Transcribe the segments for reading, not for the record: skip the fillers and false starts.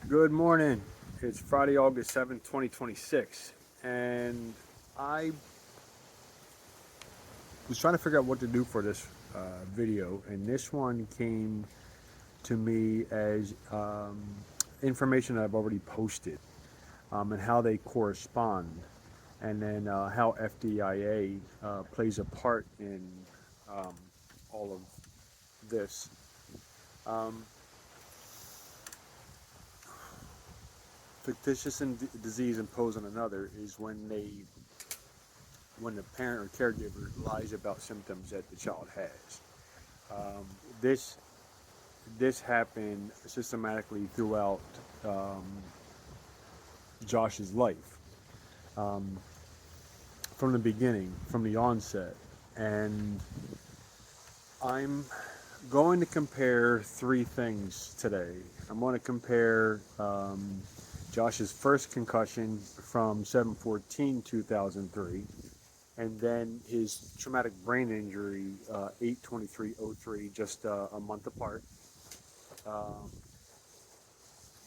Good morning. It's Friday, August 7th, 2026. And I was trying to figure out what to do for this video. And this one came to me as information that I've already posted and how they correspond. And then how FDIA plays a part in um, all of this. Um, Fictitious disease imposed on another is when the parent or caregiver lies about symptoms that the child has. Um, this this happened systematically throughout um, Josh's life um, from the beginning, from the onset, and I'm going to compare three things today. I'm going to compare Josh's first concussion from 7/14/2003, and then his traumatic brain injury 8/23/03, just a month apart. Um,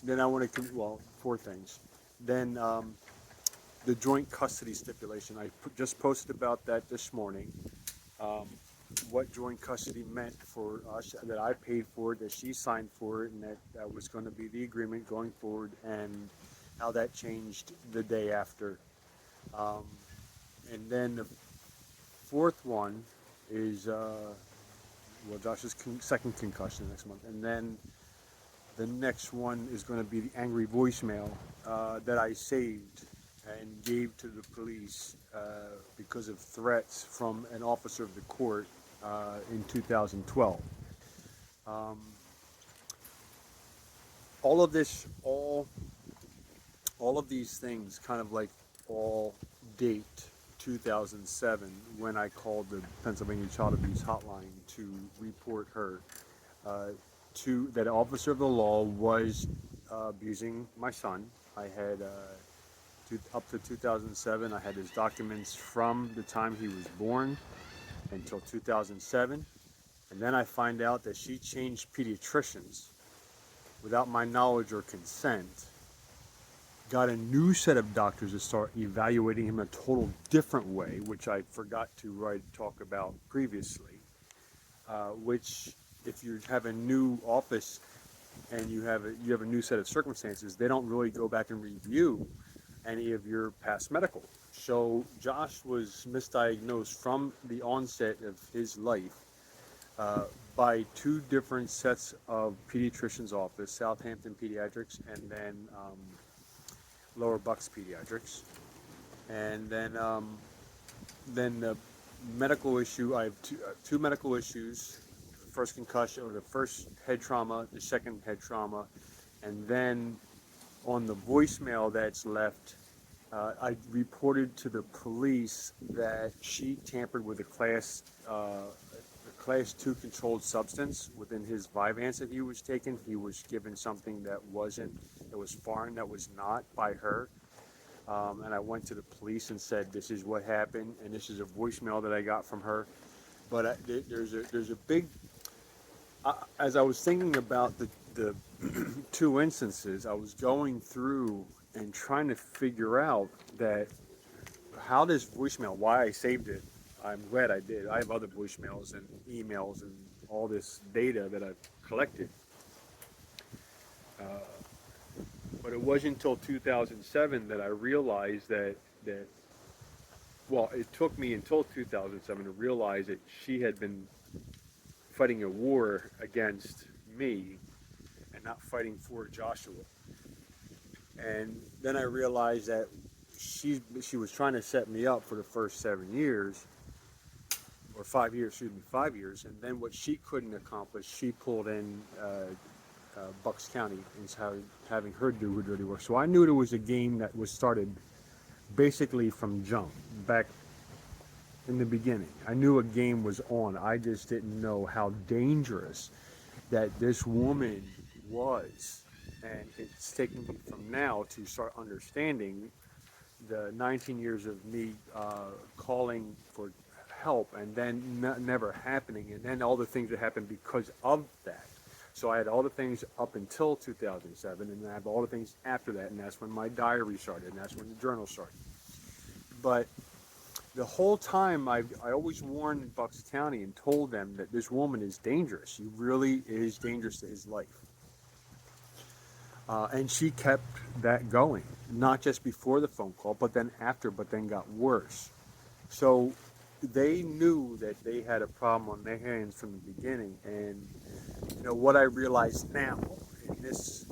then I want to, well, four things. Then the joint custody stipulation. Just posted about that this morning. Um, what joint custody meant for us, that I paid for it, that she signed for it, and that was going to be the agreement going forward, and how that changed the day after. Um, and then the fourth one is well, Josh's second concussion next month, and then the next one is going to be the angry voicemail that I saved and gave to the police because of threats from an officer of the court in 2012. Um, all of this, all of these things, kind of like all date 2007 when I called the Pennsylvania Child Abuse Hotline to report her uh, to that officer of the law was abusing my son. I had up to 2007. I had his documents from the time he was born until 2007, and then I find out that she changed pediatricians without my knowledge or consent. Got a new set of doctors to start evaluating him a total different way, which I forgot to talk about previously. Which, if you have a new office and you have a new set of circumstances, they don't really go back and review any of your past medical. So Josh was misdiagnosed from the onset of his life uh, by two different sets of pediatricians' office, Southampton Pediatrics and then Lower Bucks Pediatrics, and then the medical issue. I have two medical issues: first concussion, or the first head trauma, the second head trauma, and then on the voicemail that's left, I reported to the police that she tampered with a class two controlled substance within his Vyvanse that he was taking. He was given something that was foreign, that was not by her. And I went to the police and said, "This is what happened, and this is a voicemail that I got from her." But there's a big. As I was thinking about the two instances, I was going through and trying to figure out that how this voicemail, why I saved it. I'm glad I did. I have other voicemails and emails and all this data that I've collected. Uh, but it wasn't until 2007 that I realized that well, it took me until 2007 to realize that she had been fighting a war against me and not fighting for Joshua. And then I realized that she was trying to set me up for the first 7 years, or 5 years, excuse me, 5 years. And then what she couldn't accomplish, she pulled in Bucks County and having her do her dirty work. So I knew there was a game that was started basically from jump, back in the beginning. I knew a game was on. I just didn't know how dangerous that this woman was. And it's taken me from now to start understanding the 19 years of me calling for help and then never happening, and then all the things that happened because of that. So I had all the things up until 2007, and I have all the things after that, and that's when my diary started, and that's when the journal started. But the whole time, I always warned Bucks County and told them that this woman is dangerous. She really is dangerous to his life. And she kept that going, not just before the phone call, but then after, but then got worse. So they knew that they had a problem on their hands from the beginning. And what I realized now in this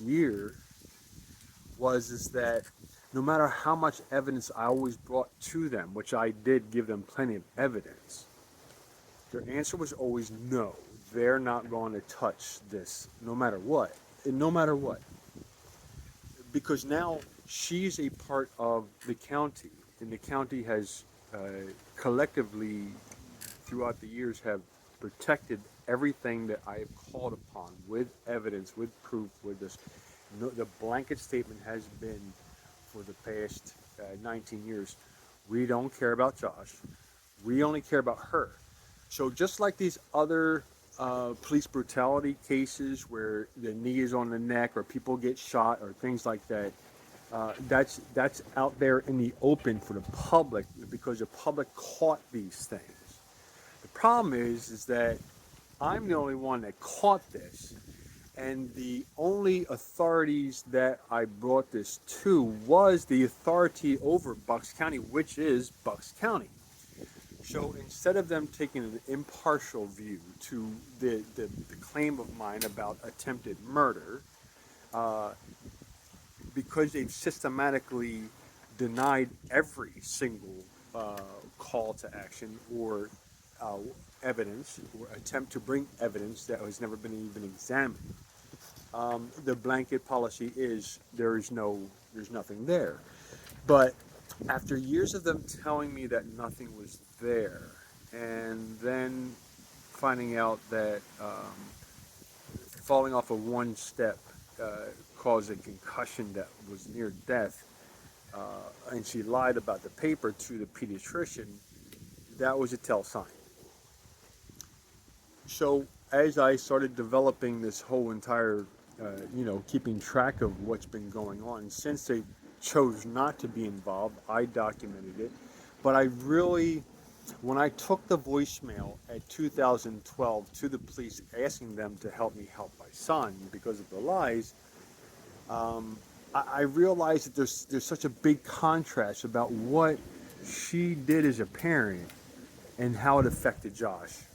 year is that no matter how much evidence I always brought to them, which I did give them plenty of evidence, their answer was always no. They're not going to touch this, no matter what. And no matter what. Because now she's a part of the county, and the county has collectively, throughout the years, have protected everything that I have called upon with evidence, with proof, with this. The blanket statement has been for the past 19 years, we don't care about Josh. We only care about her. So just like these other police brutality cases where the knee is on the neck or people get shot or things like that, that's out there in the open for the public because the public caught these things. The problem is that I'm the only one that caught this, and the only authorities that I brought this to was the authority over Bucks County, which is Bucks County. So instead of them taking an impartial view to the claim of mine about attempted murder, because they've systematically denied every single call to action or evidence or attempt to bring evidence that has never been even examined, the blanket policy is there's nothing there. But after years of them telling me that nothing was there, and then finding out that falling off of one step caused a concussion that was near death, and she lied about the paper to the pediatrician, that was a tell sign. So as I started developing this whole entire, keeping track of what's been going on, since they chose not to be involved, I documented it. But I really, when I took the voicemail at 2012 to the police asking them to help me help my son because of the lies, I realized that there's such a big contrast about what she did as a parent and how it affected Josh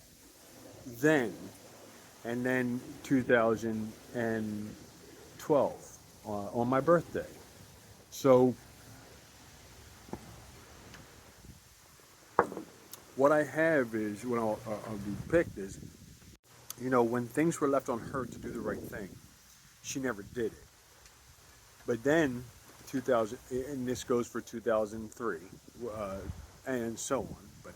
then, and then 2012 on my birthday. So what I have is, what I'll depict is, when things were left on her to do the right thing, she never did it. But then 2000, and this goes for 2003, and so on. But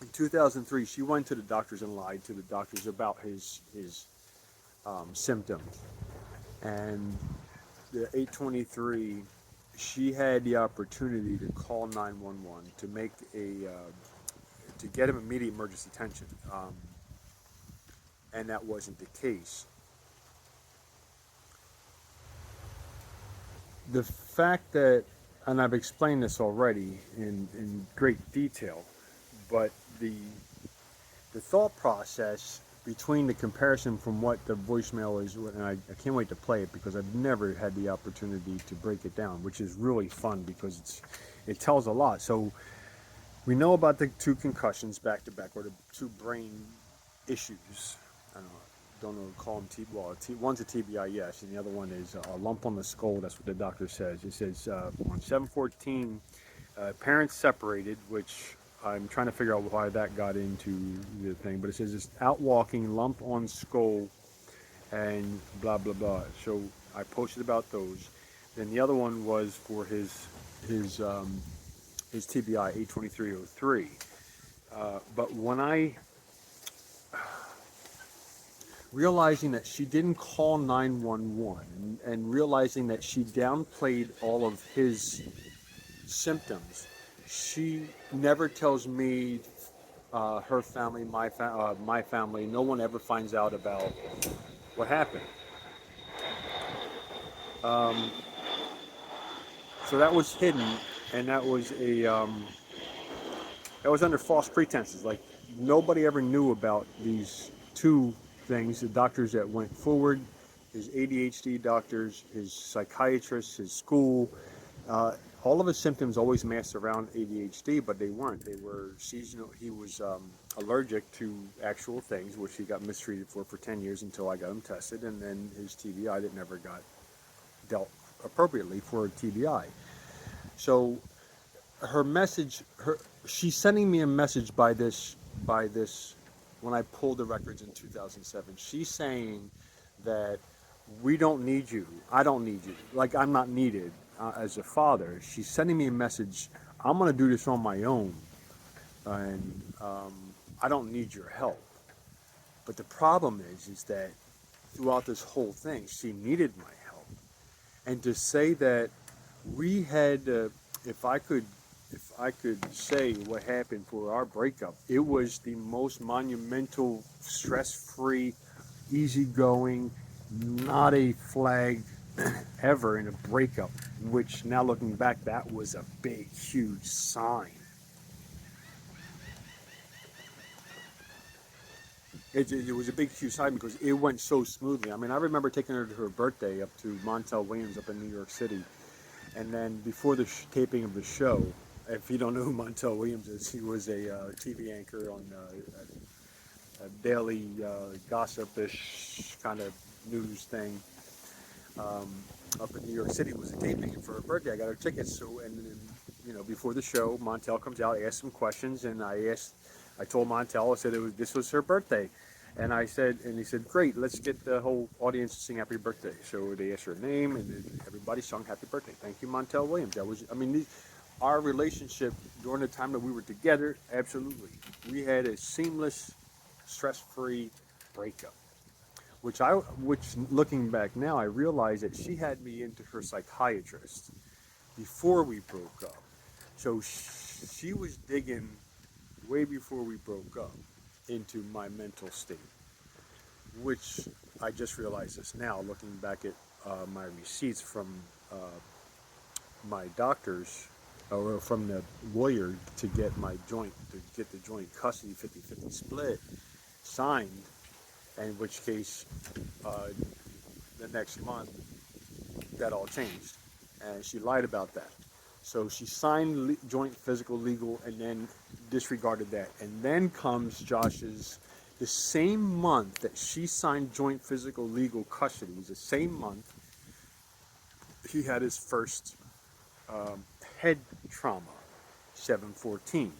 in 2003, she went to the doctors and lied to the doctors about his symptoms. And the 823, she had the opportunity to call 911 to make to get him immediate emergency attention, and that wasn't the case. The fact that, and I've explained this already in great detail, but the thought process between the comparison from what the voicemail is, and I can't wait to play it because I've never had the opportunity to break it down, which is really fun because it tells a lot. So we know about the 2 concussions back to back, or the 2 brain issues. I don't know, call them one's a TBI, yes, and the other one is a lump on the skull. That's what the doctor says. It says on 7/14, parents separated, which I'm trying to figure out why that got into the thing, but it says it's out walking, lump on skull, and blah blah blah. So I posted about those. Then the other one was for his TBI 82303. But when I realizing that she didn't call 911 and realizing that she downplayed all of his symptoms, she never tells me her family, my family. No one ever finds out about what happened. Um, so that was hidden, and that was under false pretenses. Like nobody ever knew about these two things. The doctors that went forward, his ADHD doctors, his psychiatrist, his school. Uh, all of his symptoms always masked around ADHD, but they weren't. They were seasonal. He was allergic to actual things, which he got mistreated for 10 years until I got him tested, and then his TBI that never got dealt appropriately for a TBI. So her message, she's sending me a message by this when I pulled the records in 2007. She's saying that we don't need you. I don't need you. Like I'm not needed as a father. She's sending me a message. I'm gonna do this on my own, and I don't need your help. But the problem is that throughout this whole thing, she needed my help. And to say that we had, if I could, if I could say what happened for our breakup, it was the most monumental, stress-free, easygoing, not a flag ever in a breakup. Which now looking back, that was a big, huge sign. It was a big, huge sign because it went so smoothly. I mean, I remember taking her to her birthday up to Montel Williams up in New York City. And then before the taping of the show, if you don't know who Montel Williams is, he was a TV anchor on a daily gossip-ish kind of news thing um, up in New York City. It was a taping, and for her birthday, I got her tickets. So, and before the show, Montel comes out, asks some questions, and I told Montel, I said this was her birthday. And he said, great, let's get the whole audience to sing happy birthday. So they asked her name, and then everybody sung happy birthday. Thank you, Montel Williams. Our relationship during the time that we were together, absolutely. We had a seamless, stress-free breakup. Which looking back now, I realize that she had me into her psychiatrist before we broke up. So she was digging way before we broke up into my mental state, which I just realized this now, looking back at my receipts from uh, my doctors or from the lawyer to get the joint custody 50-50 split signed, in which case uh, the next month that all changed. And she lied about that. So she signed joint physical legal and then disregarded that. And then comes Josh's, the same month that she signed joint physical legal custody, the same month he had his first head trauma, 714.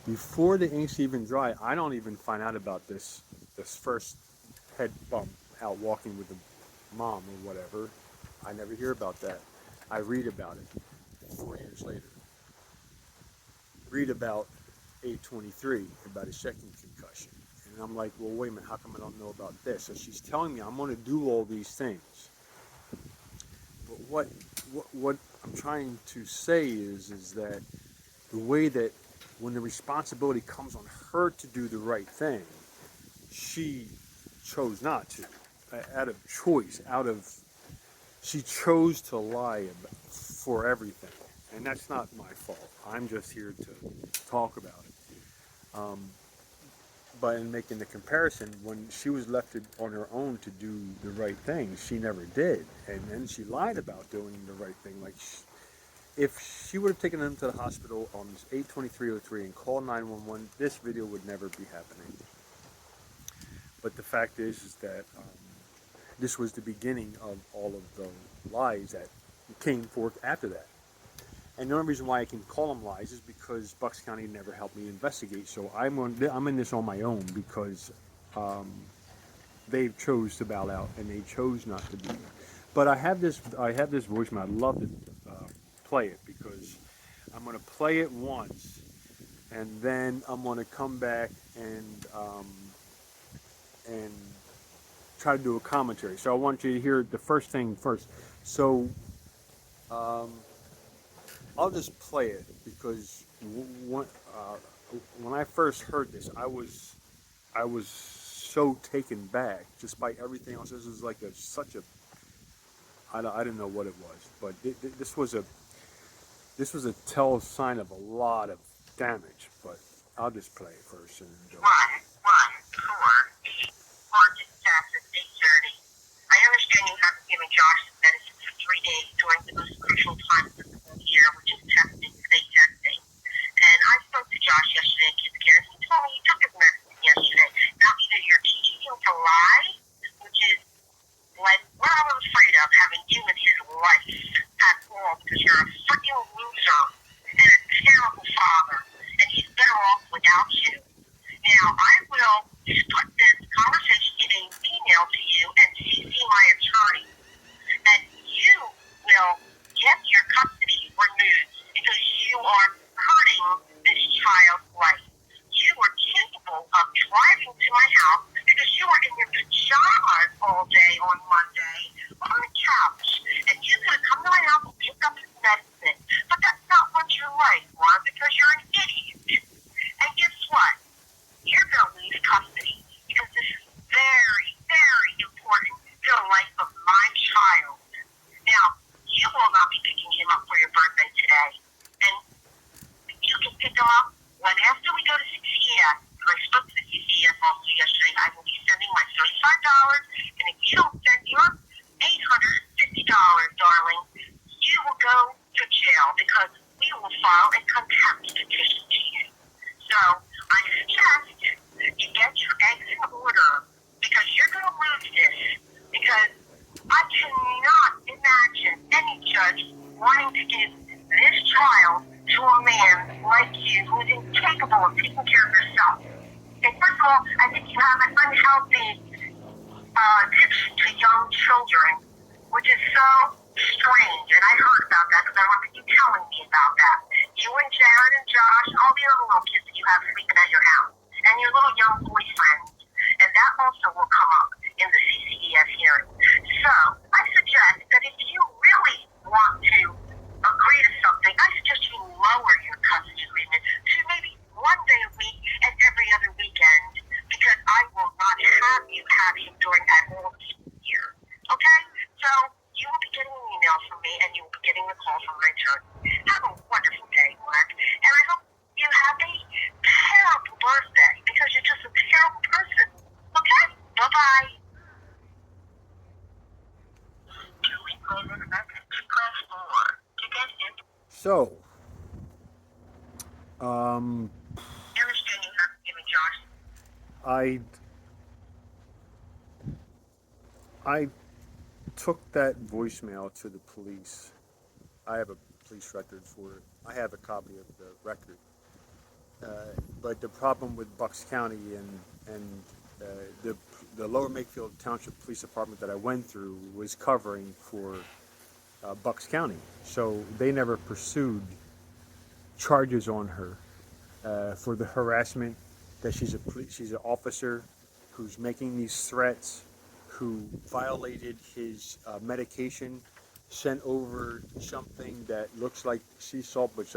Before the ink's even dry, I don't even find out about this first head bump out walking with the mom or whatever. I never hear about that. I read about it 4 years later. Read about 823, about his second concussion. And I'm like, well, wait a minute, how come I don't know about this? So she's telling me I'm going to do all these things. But what I'm trying to say is that the way that when the responsibility comes on her to do the right thing, she chose not to. Out of choice, she chose to lie for everything. And that's not my fault. I'm just here to talk about it. But in making the comparison, when she was left on her own to do the right thing, she never did. And then she lied about doing the right thing. Like, if she would have taken him to the hospital on 8/23/03 and called 911, this video would never be happening. But the fact is that this was the beginning of all of the lies that came forth after that. And the only reason why I can call them lies is because Bucks County never helped me investigate. So I'm in this on my own because they chose to bow out and they chose not to be there. But I have this voicemail. I'd love to play it because I'm going to play it once, and then I'm going to come back and try to do a commentary. So I want you to hear the first thing first. So I'll just play it because when I first heard this, I was so taken back just by everything else. This was like such a I didn't know what it was, but this was a tell sign of a lot of damage. But I'll just play it first and go. 8:30. I understand you haven't given Josh medicine for 3 days during the most crucial time of the school year, which is testing, state testing. And I spoke to Josh yesterday at Kids Care, and he told me he took his medicine yesterday. Now, either you're teaching him to lie, which is like what I was afraid of, having you in his life at all, because you're a freaking loser and a terrible father, and he's better off without you. Now, I will put this conversation in an email to you and CC my attorney, and you will get your custody removed because you are hurting this child's life. You were capable of driving to my house because you were in your pajamas all day on Monday on the couch, and you could have come to my house and picked up his medicine. But that's not what you're like, Ron, because you're an idiot. And guess what? You're going to lose custody because this is very, very important to the life of my child. Now, you will not be picking him up for your birthday today. And you can pick him up when after we go to CCS. I spoke to the CCS also yesterday. I will be sending my $35. And if you don't send your $850, darling, you will go to jail because we will file a contempt petition to you. So I suggest you get your eggs in order because you're going to lose this. Because I cannot imagine any judge wanting to give this child to a man like you who is incapable of taking care of yourself. And first of all, I think you have an unhealthy addiction to young children, which is so strange. And I heard about that because I remember you telling me about that. You and Jared and Josh and all the other little kids that you have sleeping at your house. And your little young boyfriends. And that also will come up in the CCES hearing. So I suggest that if you really want to agree to something, I suggest you lower your custody agreement to maybe 1 day a week and every other weekend, because I will not have you have him during that whole school year. Okay? So you will be getting an email from me, and you will be getting a call from my attorney. Have a wonderful day, Mark, and I hope you have a terrible birthday because you're just a terrible person. Okay? Bye-bye. To replay this message, press 4. To get into... So, I understand you haven't given Josh... I I took that voicemail to the police. I have a police record for it. I have a copy of the record. But the problem with Bucks County and uh, the the Lower Makefield Township Police Department that I went through was covering for Bucks County, so they never pursued charges on her for the harassment that she's an officer who's making these threats, who violated his medication, sent over something that looks like sea salt, which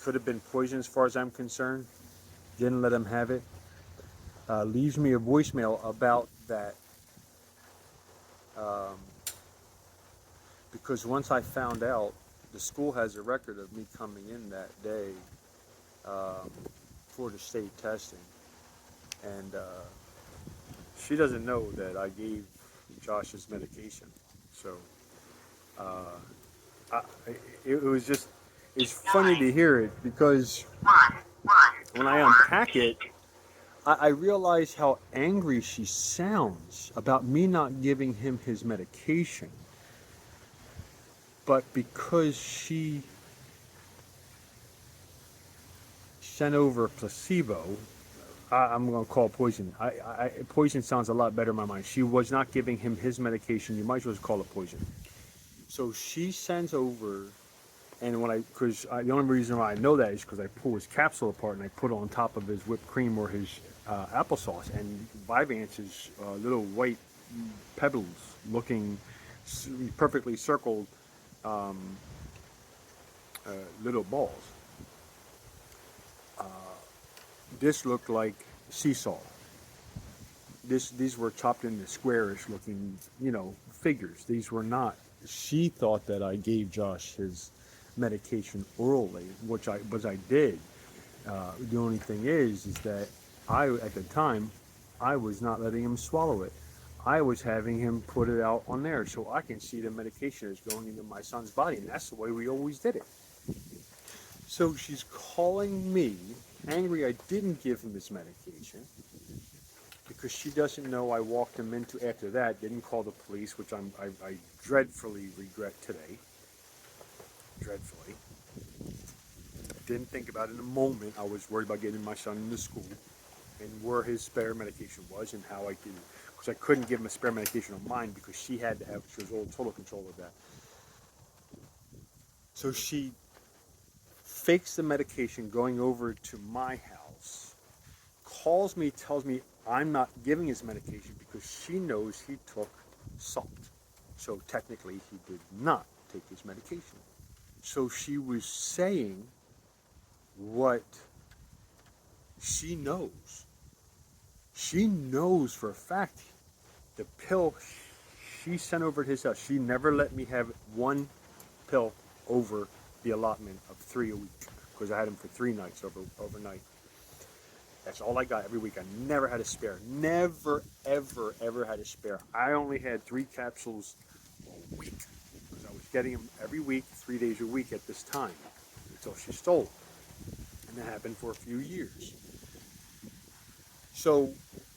could have been poison as far as I'm concerned. Didn't let him have it. Leaves me a voicemail about that um, because once I found out, the school has a record of me coming in that day um, for the state testing, and she doesn't know that I gave Josh's medication. So uh, I, it was just it's funny to hear it because when I unpack it, I realize how angry she sounds about me not giving him his medication. But because she sent over a placebo, I'm going to call poison. Poison sounds a lot better in my mind. She was not giving him his medication. You might as well call it poison. So she sends over, and the only reason why I know that is because I pull his capsule apart and I put it on top of his whipped cream or his applesauce, and Vyvanse is little white pebbles looking perfectly circled um, little balls. This looked like sea salt. These were chopped into squarish looking, figures. These were not. She thought that I gave Josh his medication orally, which I did. The only thing is that at the time, I was not letting him swallow it. I was having him put it out on there so I can see the medication is going into my son's body, and that's the way we always did it. So she's calling me, angry I didn't give him his medication, because she doesn't know I walked him into after that, didn't call the police, which I dreadfully regret today. Dreadfully. Didn't think about it in a moment. I was worried about getting my son into school and where his spare medication was and how I could, because I couldn't give him a spare medication of mine because she was all total control of that. So she fakes the medication going over to my house, calls me, tells me I'm not giving his medication because she knows he took salt. So technically he did not take his medication. So she was saying what she knows. She knows for a fact the pill she sent over to his house. She never let me have one pill over the allotment of 3 a week because I had him for 3 nights overnight. That's all I got every week. I never had a spare. Never, ever, ever had a spare. I only had 3 capsules a week because I was getting them every week, 3 days a week at this time until she stole them. And that happened for a few years. So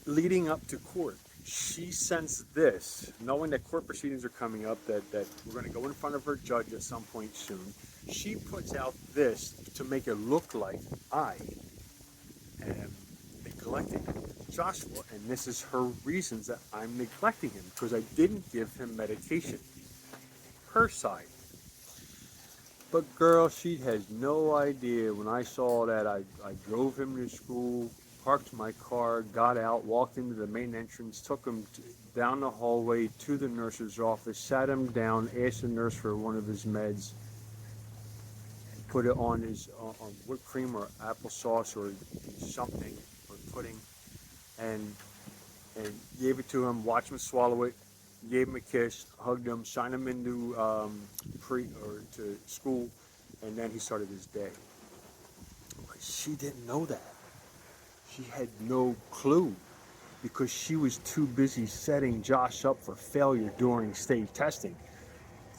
leading up to court, she sensed this, knowing that court proceedings are coming up, that we're going to go in front of her judge at some point soon. She puts out this to make it look like I am neglecting Joshua, and this is her reasons that I'm neglecting him, because I didn't give him medication. Her side. But girl, she has no idea. When I saw that, I drove him to school, parked my car, got out, walked into the main entrance, took him down the hallway to the nurse's office, sat him down, asked the nurse for one of his meds, put it on his on whipped cream or applesauce or something, or pudding, and gave it to him, watched him swallow it, gave him a kiss, hugged him, signed him into to school, and then he started his day. But she didn't know that. She had no clue because she was too busy setting Josh up for failure during state testing.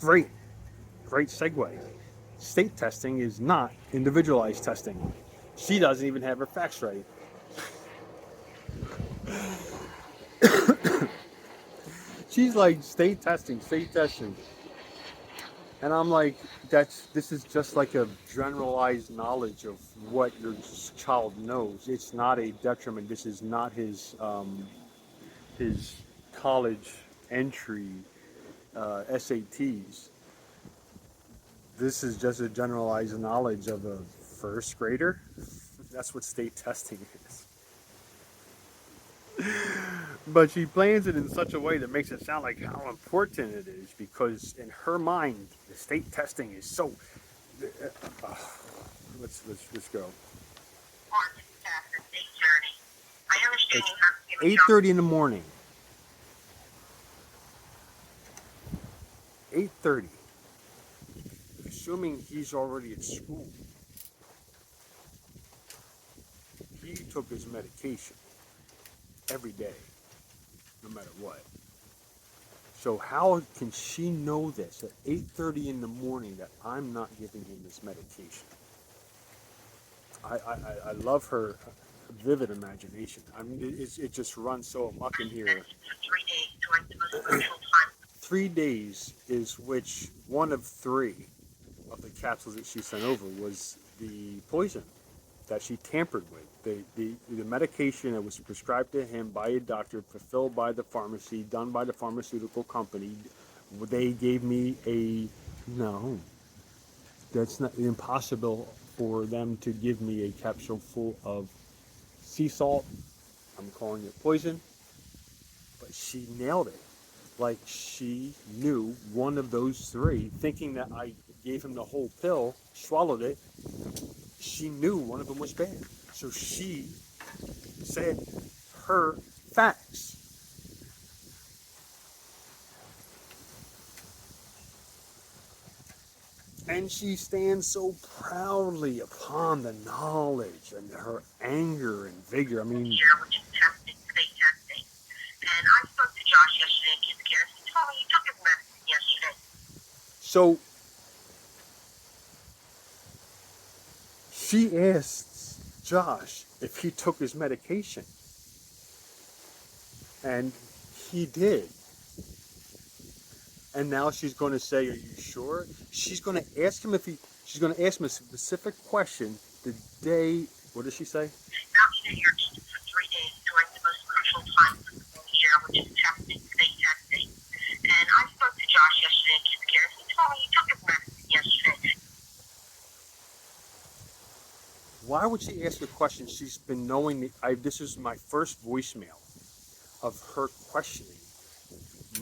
Great segue. State testing is not individualized testing. She doesn't even have her facts right. She's like, state testing. And I'm like, this is just like a generalized knowledge of what your child knows. It's not a detriment. This is not his college entry SATs. This is just a generalized knowledge of a first grader. That's what state testing is. But she plans it in such a way that makes it sound like how important it is, because in her mind, the state testing is so. Let's go. It's 8:30 in the morning. 8:30. Assuming he's already at school. He took his medication every day, no matter what. So how can she know this at 8:30 in the morning that I'm not giving him this medication? I love her vivid imagination. I mean, it just runs so amok in here. 3 days is which one of 3 of the capsules that she sent over was the poison that she tampered with. The medication that was prescribed to him by a doctor, fulfilled by the pharmacy, done by the pharmaceutical company. They gave me no. That's not impossible for them to give me a capsule full of sea salt. I'm calling it poison. But she nailed it. Like she knew one of those 3, thinking that I gave him the whole pill, swallowed it, she knew one of them was bad. So she said her facts. And she stands so proudly upon the knowledge and her anger and vigor. I mean, year, which is testing, state testing. And I spoke to Josh yesterday at Kids Care. He told me he took his medicine yesterday. so she asked Josh if he took his medication. And he did. And now she's going to say, "Are you sure?" She's going to ask him she's going to ask him a specific question the day, what does she say? Now you know you're eating for 3 days during the most crucial time of the school year, which is testing, state testing. And I spoke to Josh yesterday at Kids Care. He told me he took his medicine yesterday. Why would she ask a question? She's been knowing this is my first voicemail of her questioning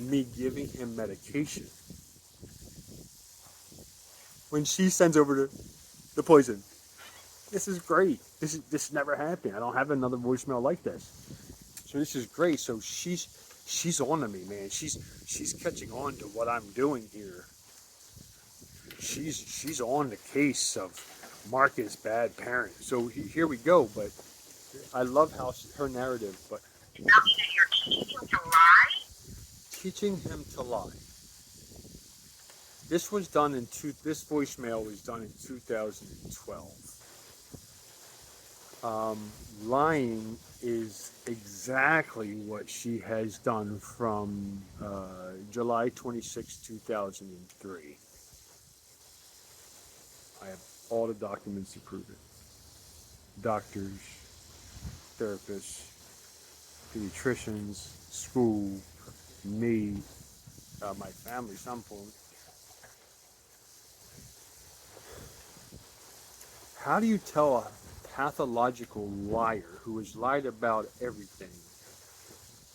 me giving him medication. When she sends over the poison. This is great. This never happened. I don't have another voicemail like this. So this is great. So she's on to me, man. She's catching on to what I'm doing here. She's on the case of Marcus bad parent. So here we go. But I love how her narrative. But now you know you're teaching him to lie. Teaching him to lie. This was done this voicemail was done in 2012. Lying is exactly what she has done from July 26, 2003. I have all the documents to prove it. Doctors, therapists, pediatricians, school, me, my family, some point. How do you tell a pathological liar who has lied about everything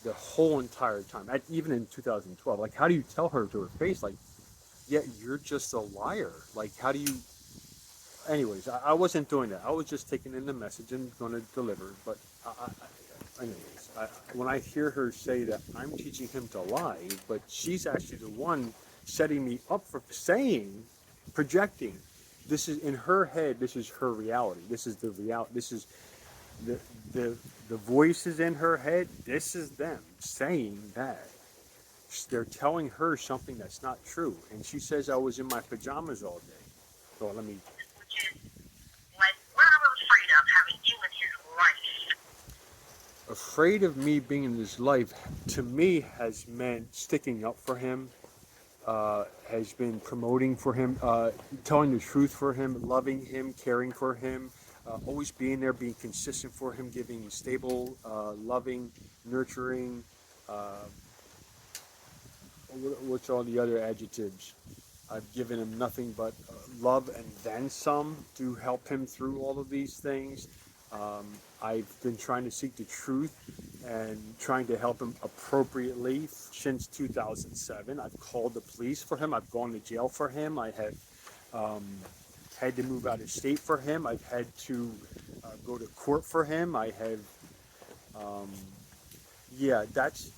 the whole entire time, even in 2012? Like, how do you tell her to her face, like, yeah, you're just a liar? Like, how do you... Anyways, I wasn't doing that. I was just taking in the message and going to deliver. But when I hear her say that I'm teaching him to lie, but she's actually the one setting me up for saying, projecting. This is in her head. This is her reality. This is the reality. This is the voices in her head. This is them saying that. They're telling her something that's not true, and she says I was in my pajamas all day. So let me. Which is like what I was afraid of, having you in his life. Afraid of me being in his life, to me, has meant sticking up for him. Has been promoting for him, telling the truth for him, loving him, caring for him, always being there, being consistent for him, giving stable, loving, nurturing, what's all the other adjectives? I've given him nothing but love and then some to help him through all of these things. I've been trying to seek the truth and trying to help him appropriately since 2007. I've called the police for him. I've gone to jail for him. I have had to move out of state for him. I've had to go to court for him. I have, that's,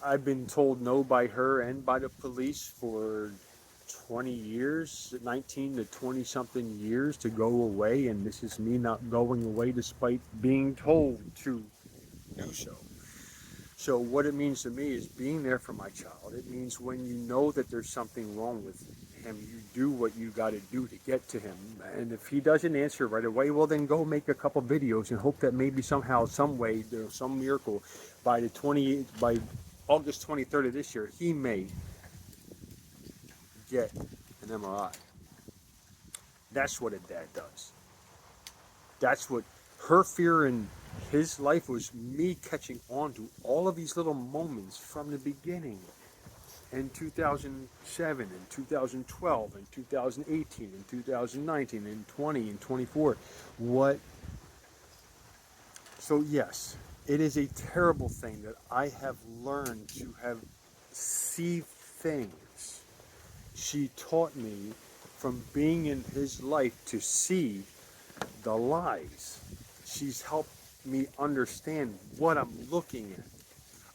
I've been told no by her and by the police for 20 years, 19 to 20 something years to go away, and this is me not going away despite being told to do so. So what it means to me is being there for my child. It means when you know that there's something wrong with him, you do what you got to do to get to him. And if he doesn't answer right away, well, then go make a couple videos and hope that maybe somehow, some way, there's some miracle by August 23rd of this year, he may get an MRI. That's what a dad does. That's what her fear in his life was, me catching on to all of these little moments from the beginning. In 2007 and 2012 and 2018 and 2019 and 20 and 24. So yes, it is a terrible thing that I have learned to have see things. She taught me from being in his life to see the lies. She's helped me understand what I'm looking at.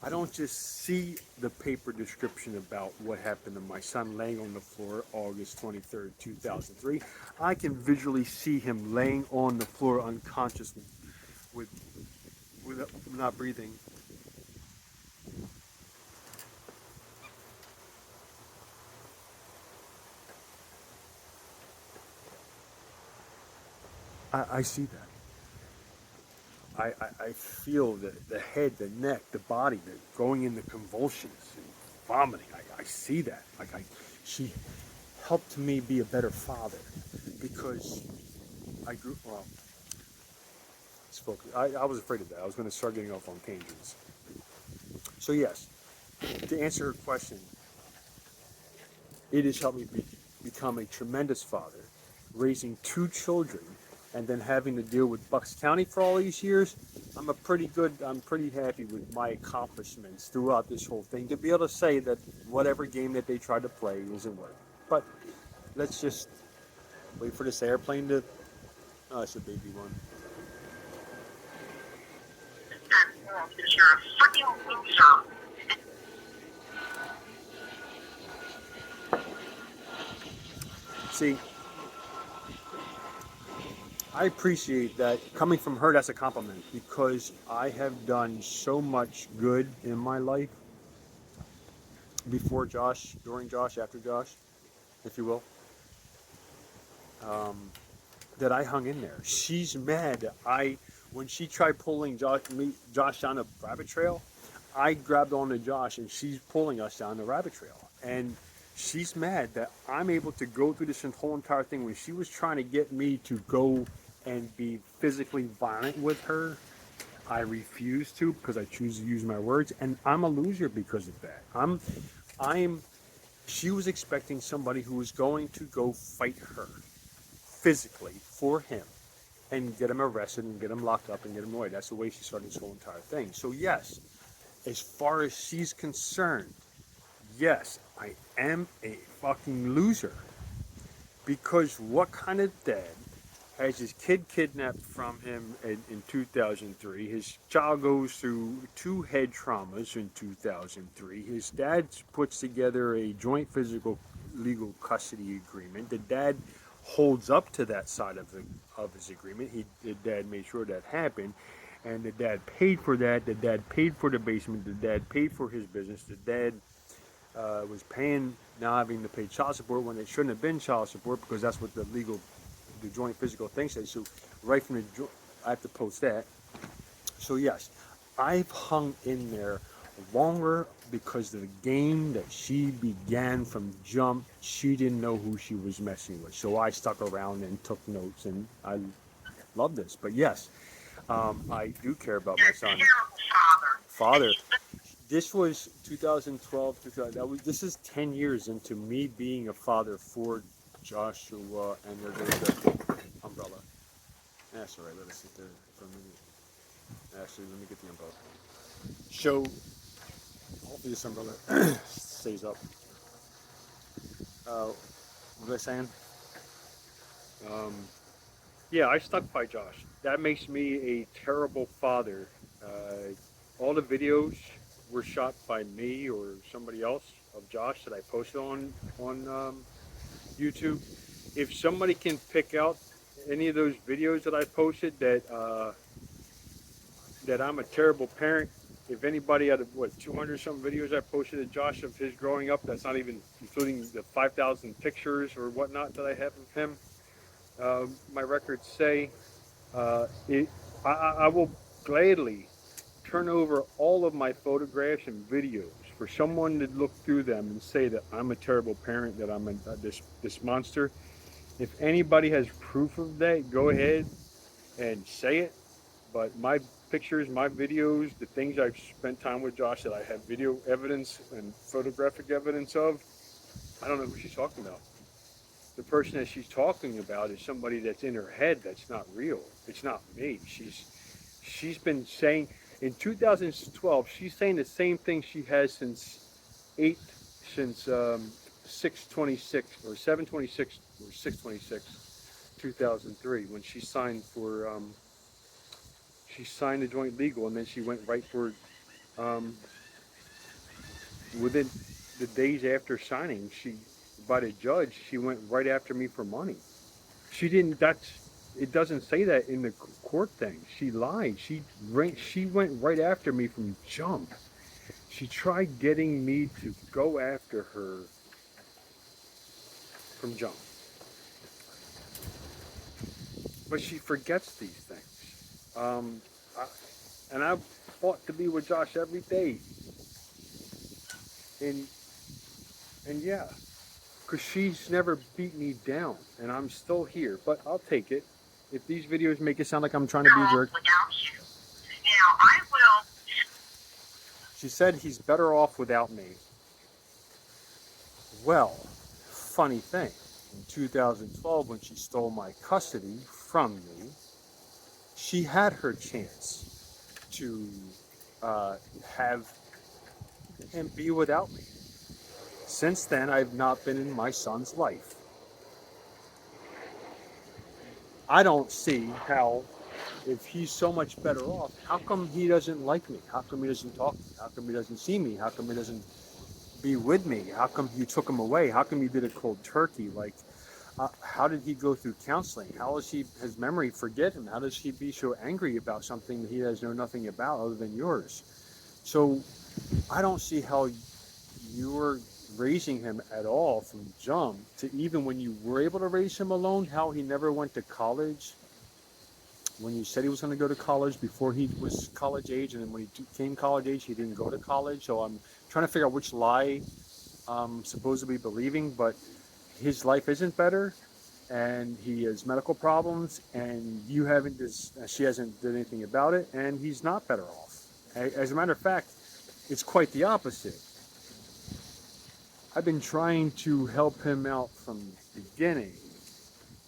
I don't just see the paper description about what happened to my son laying on the floor August 23rd, 2003. I can visually see him laying on the floor unconscious with, with not breathing. I see that. I feel the head, the neck, the body, going into convulsions and vomiting. I see that. She helped me be a better father because I grew, well, I was afraid of that. I was going to start getting off on tangents. So yes, to answer her question, it has helped me become a tremendous father, raising two children, and then having to deal with Bucks County for all these years. I'm pretty happy with my accomplishments throughout this whole thing. To be able to say that whatever game that they tried to play isn't working. But let's just wait for this airplane to, oh, it's a baby one. Because you're a fucking loser. See, I appreciate that coming from her. That's a compliment because I have done so much good in my life before Josh, during Josh, after Josh, if you will, that I hung in there. She's mad that when she tried pulling Josh down a rabbit trail, I grabbed onto Josh and she's pulling us down the rabbit trail. And she's mad that I'm able to go through this whole entire thing when she was trying to get me to go and be physically violent with her. I refuse to because I choose to use my words, and I'm a loser because of that. She was expecting somebody who was going to go fight her physically for him and get him arrested and get him locked up and get him away. That's the way she started this whole entire thing. So yes, as far as she's concerned, yes, I am a fucking loser. Because what kind of dad has his kid kidnapped from him in 2003? His child goes through 2 head traumas in 2003. His dad puts together a joint physical legal custody agreement. The dad holds up to that side of his agreement. The dad made sure that happened. And the dad paid for that. The dad paid for the basement. The dad paid for his business. The dad was paying, now having to pay child support when it shouldn't have been child support because that's what the joint physical thing says. So right from I have to post that. So yes, I've hung in there longer because of the game that she began from jump. She didn't know who she was messing with. So I stuck around and took notes, and I love this. But yes, I do care about my son. Father. This was 2012. This is 10 years into me being a father for Joshua, and there's the umbrella. That's all right. Let us sit there for a minute. Actually, let me get the umbrella. So, hopefully this umbrella stays up. What was I saying? Yeah, I stuck by Josh. That makes me a terrible father. All the videos were shot by me or somebody else of Josh that I posted on YouTube. If somebody can pick out any of those videos that I posted that I'm a terrible parent, if anybody out of 200 some videos I posted of Josh of his growing up, that's not even including the 5,000 pictures or whatnot that I have of him. My records say I will gladly turn over all of my photographs and videos for someone to look through them and say that I'm a terrible parent, that I'm this monster. If anybody has proof of that, go ahead and say it. But my pictures, my videos, the things I've spent time with Josh that I have video evidence and photographic evidence of, I don't know who she's talking about. The person that she's talking about is somebody that's in her head that's not real. It's not me. She's been saying in 2012, she's saying the same thing she has since 6/26 or 7/26 or 6/26, 2003 when she signed for she signed the joint legal, and then she went right for um, within the days after signing, she by the judge, she went right after me for money. She didn't. That's it. Doesn't say that in the court thing. She lied. She went right after me from jump. She tried getting me to go after her from jump, but she forgets these things. I, and I fought to be with Josh every day, and yeah, because she's never beat me down, and I'm still here. But I'll take it. If these videos make it sound like I'm trying to be a jerk. Without you. Now, I will. She said he's better off without me. Well, funny thing. In 2012, when she stole my custody from me, she had her chance to have him be without me. Since then, I've not been in my son's life. I don't see how, if he's so much better off, how come he doesn't like me? How come he doesn't talk to me? How come he doesn't see me? How come he doesn't be with me? How come you took him away? How come you did a cold turkey? Like, how did he go through counseling? How does his memory forget him? How does he be so angry about something that he has know nothing about other than yours? So I don't see how you're raising him at all from jump to even when you were able to raise him alone, how he never went to college. When you said he was going to go to college before he was college age, and then when he came college age, he didn't go to college. So I'm trying to figure out which lie I'm supposed to be believing, but his life isn't better, and he has medical problems, and she hasn't done anything about it, and he's not better off. As a matter of fact, it's quite the opposite. I've been trying to help him out from the beginning,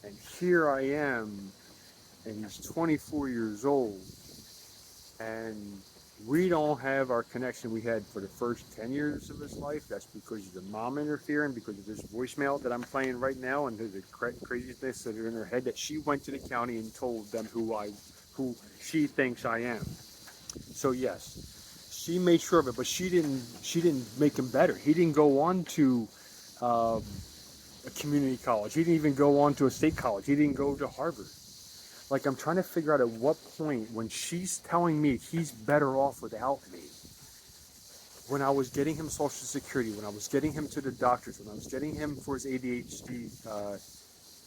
and here I am, and he's 24 years old, and we don't have our connection we had for the first 10 years of his life. That's because of the mom interfering, because of this voicemail that I'm playing right now, and the craziness that are in her head, that she went to the county and told them who she thinks I am. So yes, she made sure of it, but she didn't make him better. He didn't go on to a community college. He didn't even go on to a state college. He didn't go to Harvard. Like, I'm trying to figure out at what point, when she's telling me he's better off without me, when I was getting him Social Security, when I was getting him to the doctors, when I was getting him for his ADHD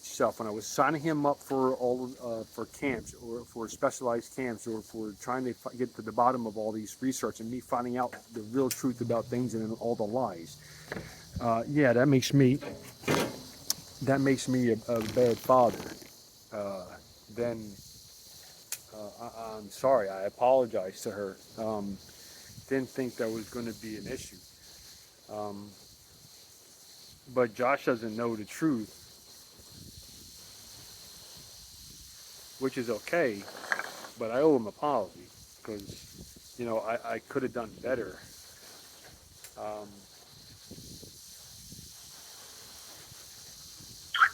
stuff, when I was signing him up for for camps, or for specialized camps, or for trying to get to the bottom of all these research, and me finding out the real truth about things and all the lies. Yeah, that makes me a bad father. Then I'm sorry. I apologize to her. Didn't think that was going to be an issue. But Josh doesn't know the truth, which is okay. But I owe him an apology, because, I could have done better. Put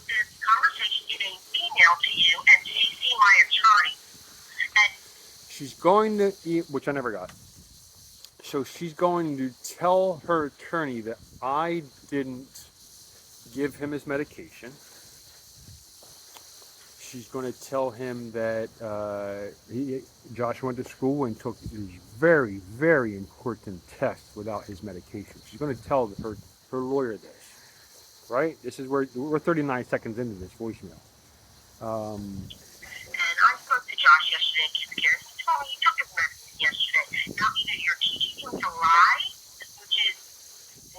this conversation in an email to you and CC my attorney. And She's going to, which I never got. So she's going to tell her attorney that I didn't give him his medication. She's going to tell him that Josh went to school and took these very, very important tests without his medication. She's going to tell her lawyer this, right? This is where we're 39 seconds into this voicemail. and I spoke to Josh yesterday in Kids Care. He told me you took his medicine yesterday. Now either you're teaching him to lie, which is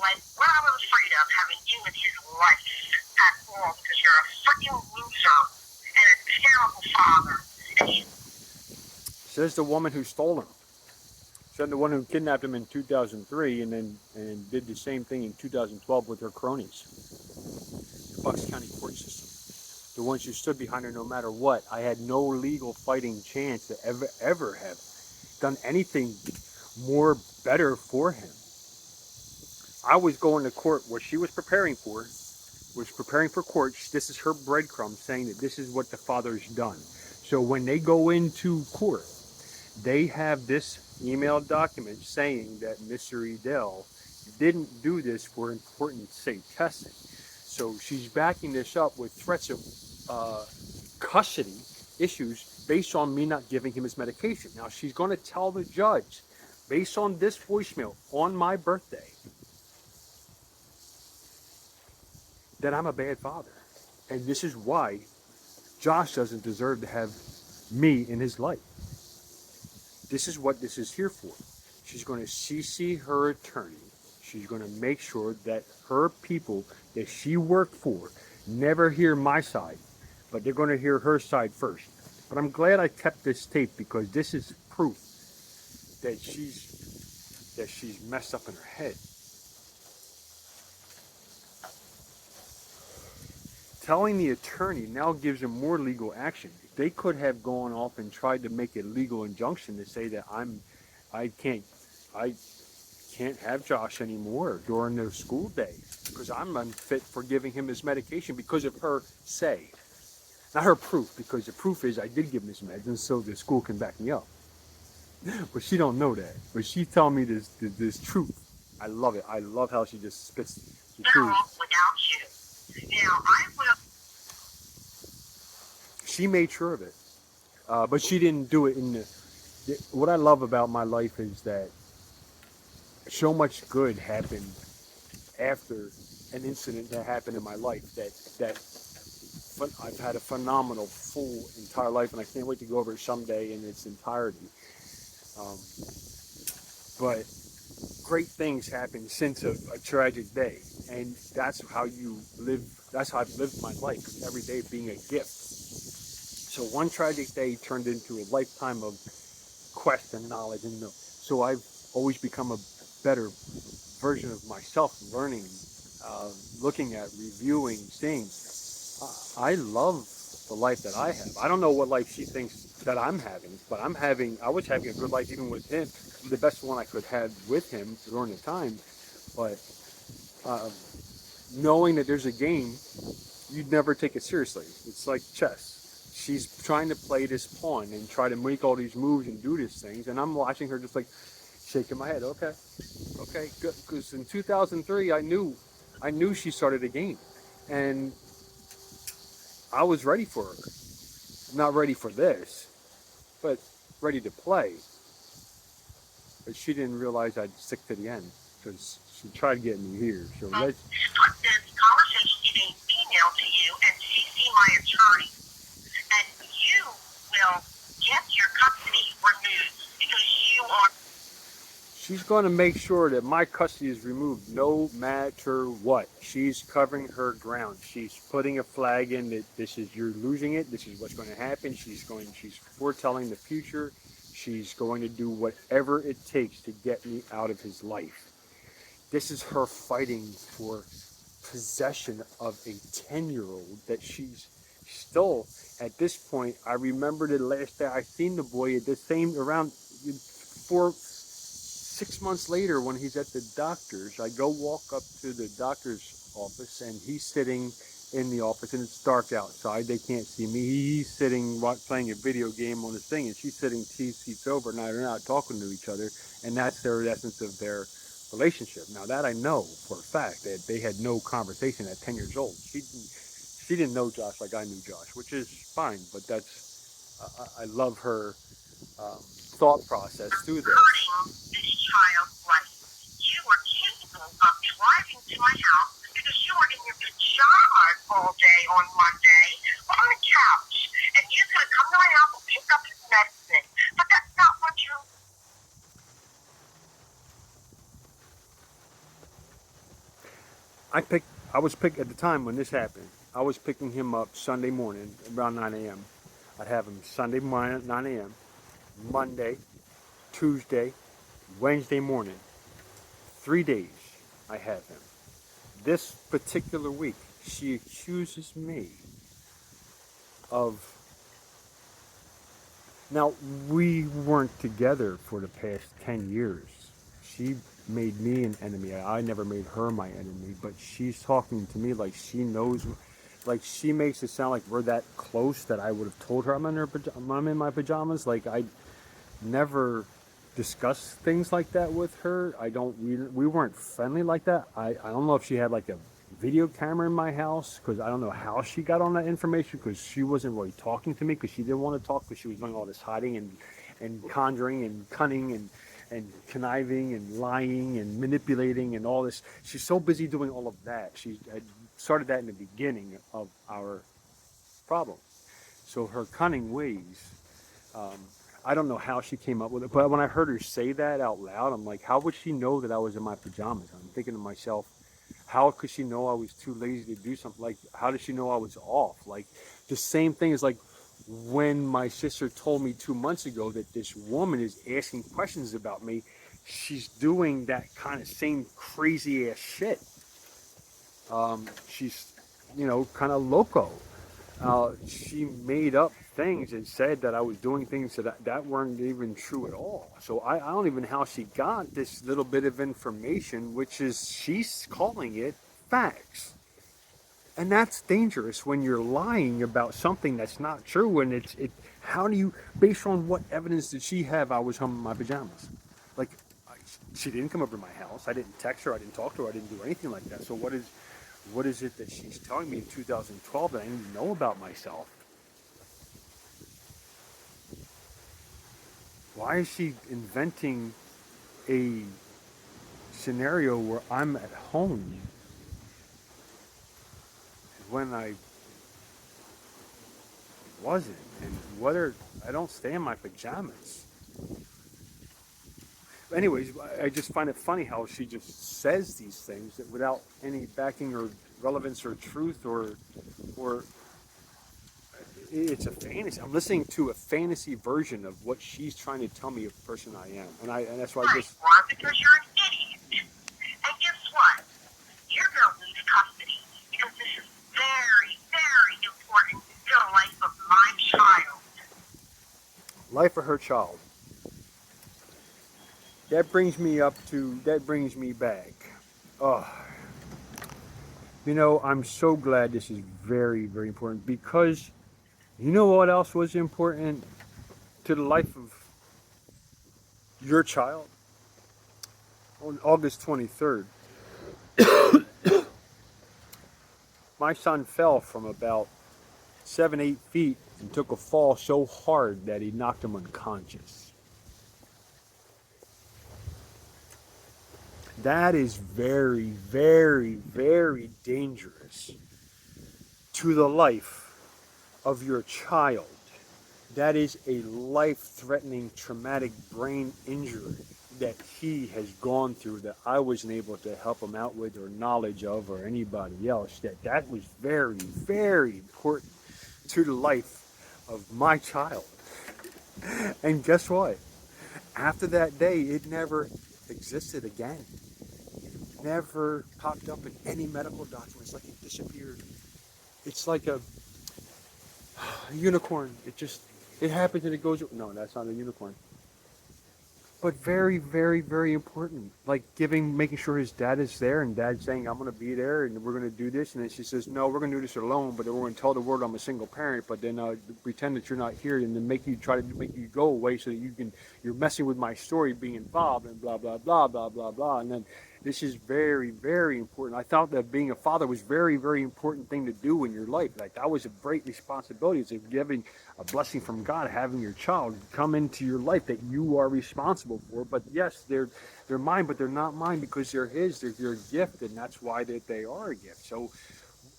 like what I was afraid of, having you in his life at all, because you're a freaking loser and a terrible father. And he's Says the woman who stole him. Said the one who kidnapped him in 2003 and did the same thing in 2012 with her cronies. The Bucks County court system. The ones who stood behind her no matter what. I had no legal fighting chance to ever have done anything more better for him. I was going to court, what she was preparing for, was preparing for court. This is her breadcrumb saying that this is what the father's done. So when they go into court, they have this email document saying that Mr. Edel didn't do this for important state testing. So she's backing this up with threats of custody issues based on me not giving him his medication. Now she's going to tell the judge, based on this voicemail on my birthday, that I'm a bad father. And this is why Josh doesn't deserve to have me in his life. This is what this is here for. She's going to CC her attorney. She's going to make sure that her people that she worked for never hear my side, but they're going to hear her side first. But I'm glad I kept this tape because this is proof that she's messed up in her head. Telling the attorney now gives them more legal action. They could have gone off and tried to make a legal injunction to say that I can't have Josh anymore during the school day because I'm unfit for giving him his medication because of her say. Not her proof, because the proof is I did give him his meds, and so the school can back me up. But she don't know that. But she's telling me this truth. I love it. I love how she just spits the truth. Without you. Now, I will. She made sure of it. But she didn't do it in the... What I love about my life is that so much good happened after an incident that happened in my life that I've had a phenomenal, full, entire life, and I can't wait to go over it someday in its entirety. But great things happen since a tragic day, and that's how you live. That's how I've lived my life, every day being a gift. So one tragic day turned into a lifetime of quest and knowledge, and so I've always become a better version of myself, learning, looking at, reviewing, seeing. I love the life that I have. I don't know what life she thinks that I'm having, but I was having a good life even with him, the best one I could have with him during the time. But knowing that there's a game, you'd never take it seriously. It's like chess. She's trying to play this pawn and try to make all these moves and do these things, and I'm watching her just like shaking my head. Okay, good. Because in 2003, I knew she started a game, and I was ready for her. Not ready for this, but ready to play. But she didn't realize I'd stick to the end because she tried getting me here. So let's put this conversation in an email to you and CC my attorney, and you will get your custody removed because you are. She's going to make sure that my custody is removed no matter what. She's covering her ground. She's putting a flag in that this is, you're losing it. This is what's going to happen. She's foretelling the future. She's going to do whatever it takes to get me out of his life. This is her fighting for possession of a 10-year-old that she's still, at this point, I remember the last day I seen the boy at the same, around 6 months later when he's at the doctor's. I go walk up to the doctor's office and he's sitting in the office and it's dark outside. They can't see me. He's sitting playing a video game on his thing and she's sitting 2 seats over. Now they're not talking to each other, and that's the essence of their relationship. Now that I know for a fact that they had no conversation at 10 years old. She didn't know Josh like I knew Josh, which is fine, but I love her thought process through this. This child's life. You were capable of driving to my house because you were in your pajamas all day on Monday on the couch, and you could have come to my house and picked up his medicine. But that's not what you. I was picked at the time when this happened. I was picking him up Sunday morning around 9 a.m. I'd have him Sunday morning at 9 a.m., Monday, Tuesday, Wednesday morning. 3 days I have him. This particular week, she accuses me of... Now, we weren't together for the past 10 years. She made me an enemy. I never made her my enemy, but she's talking to me like she knows, like she makes it sound like we're that close that I would have told her I'm in my pajamas. Like I never discussed things like that with her. I don't. We weren't friendly like that. I don't know if she had like a video camera in my house because I don't know how she got on that information because she wasn't really talking to me because she didn't want to talk because she was doing all this hiding and conjuring and cunning and conniving and lying and manipulating and all this. She's so busy doing all of that. She had started that in the beginning of our problem. So her cunning ways, um, I don't know how she came up with it, but when I heard her say that out loud, I'm like, how would she know that I was in my pajamas? I'm thinking to myself, how could she know I was too lazy to do something? Like, how did she know I was off? Like, the same thing is like when my sister told me 2 months ago that this woman is asking questions about me. She's doing that kind of same crazy ass shit. She's, kind of loco. She made up things and said that I was doing things that weren't even true at all. So I don't even know how she got this little bit of information, which is she's calling it facts. And that's dangerous when you're lying about something that's not true. And how do you, based on what evidence did she have I was home in my pajamas? Like, she didn't come over to my house. I didn't text her. I didn't talk to her. I didn't do anything like that. So what is it that she's telling me in 2012 that I didn't know about myself? Why is she inventing a scenario where I'm at home when I wasn't? And whether I don't stay in my pajamas. Anyways, I just find it funny how she just says these things that without any backing or relevance or truth or it's a fantasy. I'm listening to a fantasy version of what she's trying to tell me of the person I am, and that's why I Right, just. Ron, because you're an idiot. And guess what? You're going to lose custody because this is very, very important to the life of my child. Life of her child. That brings me back. Oh, I'm so glad this is very, very important because you know what else was important to the life of your child? On August 23rd, my son fell from about 7, 8 feet and took a fall so hard that he knocked him unconscious. That is very, very, very dangerous to the life of your child. That is a life-threatening traumatic brain injury that he has gone through that I wasn't able to help him out with or knowledge of or anybody else. That was very, very important to the life of my child. And guess what? After that day, it never existed again. Never popped up in any medical documents. Like it disappeared. It's like a unicorn. It happens and it goes. No, that's not a unicorn. But very, very, very important. Like making sure his dad is there, and dad's saying, "I'm going to be there, and we're going to do this." And then she says, "No, we're going to do this alone, but then we're going to tell the world I'm a single parent, but then pretend that you're not here, and then try to make you go away so that you're messing with my story, being involved, and blah blah blah blah blah blah." And then this is very, very important. I thought that being a father was very, very important thing to do in your life. Like that was a great responsibility. It's giving a blessing from God, having your child come into your life that you are responsible for. But yes, they're mine, but they're not mine because they're his. They're a gift, and that's why they are a gift. So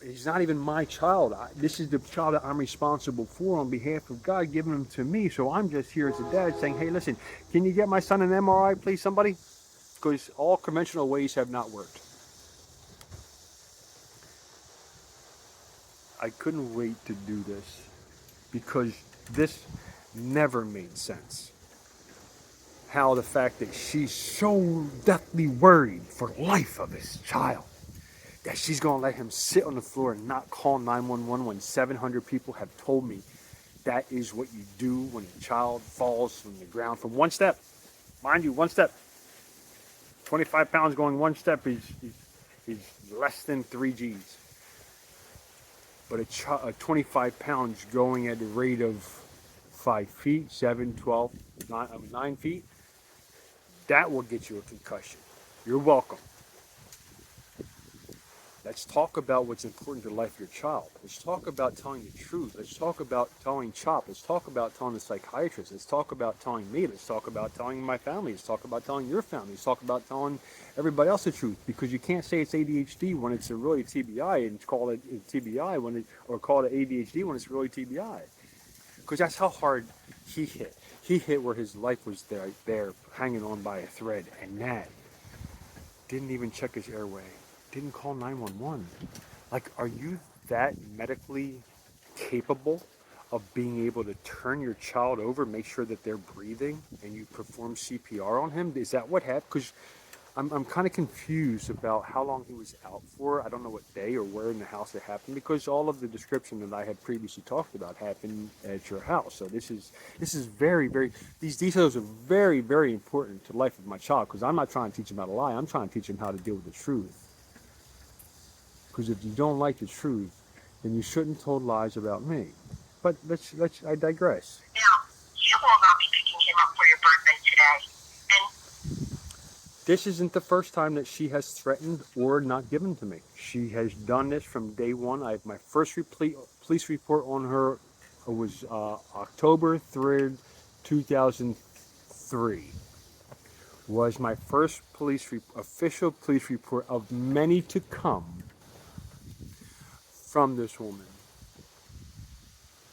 he's not even my child. This is the child that I'm responsible for on behalf of God, giving him to me. So I'm just here as a dad saying, "Hey, listen, can you get my son an MRI, please, somebody?" Because all conventional ways have not worked. I couldn't wait to do this because this never made sense. How the fact that she's so deathly worried for the life of his child that she's going to let him sit on the floor and not call 911 when 700 people have told me that is what you do when a child falls from the ground from one step. Mind you, one step. 25 pounds going one step, he's less than 3 G's. But a 25 pounds going at the rate of 5 feet, 7, 12, 9 feet, that will get you a concussion. You're welcome. Let's talk about what's important to the life of your child. Let's talk about telling the truth. Let's talk about telling CHOP. Let's talk about telling the psychiatrist. Let's talk about telling me. Let's talk about telling my family. Let's talk about telling your family. Let's talk about telling everybody else the truth. Because you can't say it's ADHD when it's really TBI and call it TBI or call it ADHD when it's really TBI. Because that's how hard he hit. He hit where his life was there hanging on by a thread. And that didn't even check his airway. Didn't call 911. Like, are you that medically capable of being able to turn your child over, make sure that they're breathing, and you perform CPR on him? Is that what happened? Because I'm kind of confused about how long he was out for. I don't know what day or where in the house it happened, because all of the description that I had previously talked about happened at your house. So this is very, very, these details are very, very important to the life of my child, because I'm not trying to teach him how to lie. I'm trying to teach him how to deal with the truth. Because if you don't like the truth, then you shouldn't have told lies about me. But I digress. Now, you will not be picking him up for your birthday today. And this isn't the first time that she has threatened or not given to me. She has done this from day one. My first police report on her was October 3rd, 2003. Was my first official police report of many to come from this woman.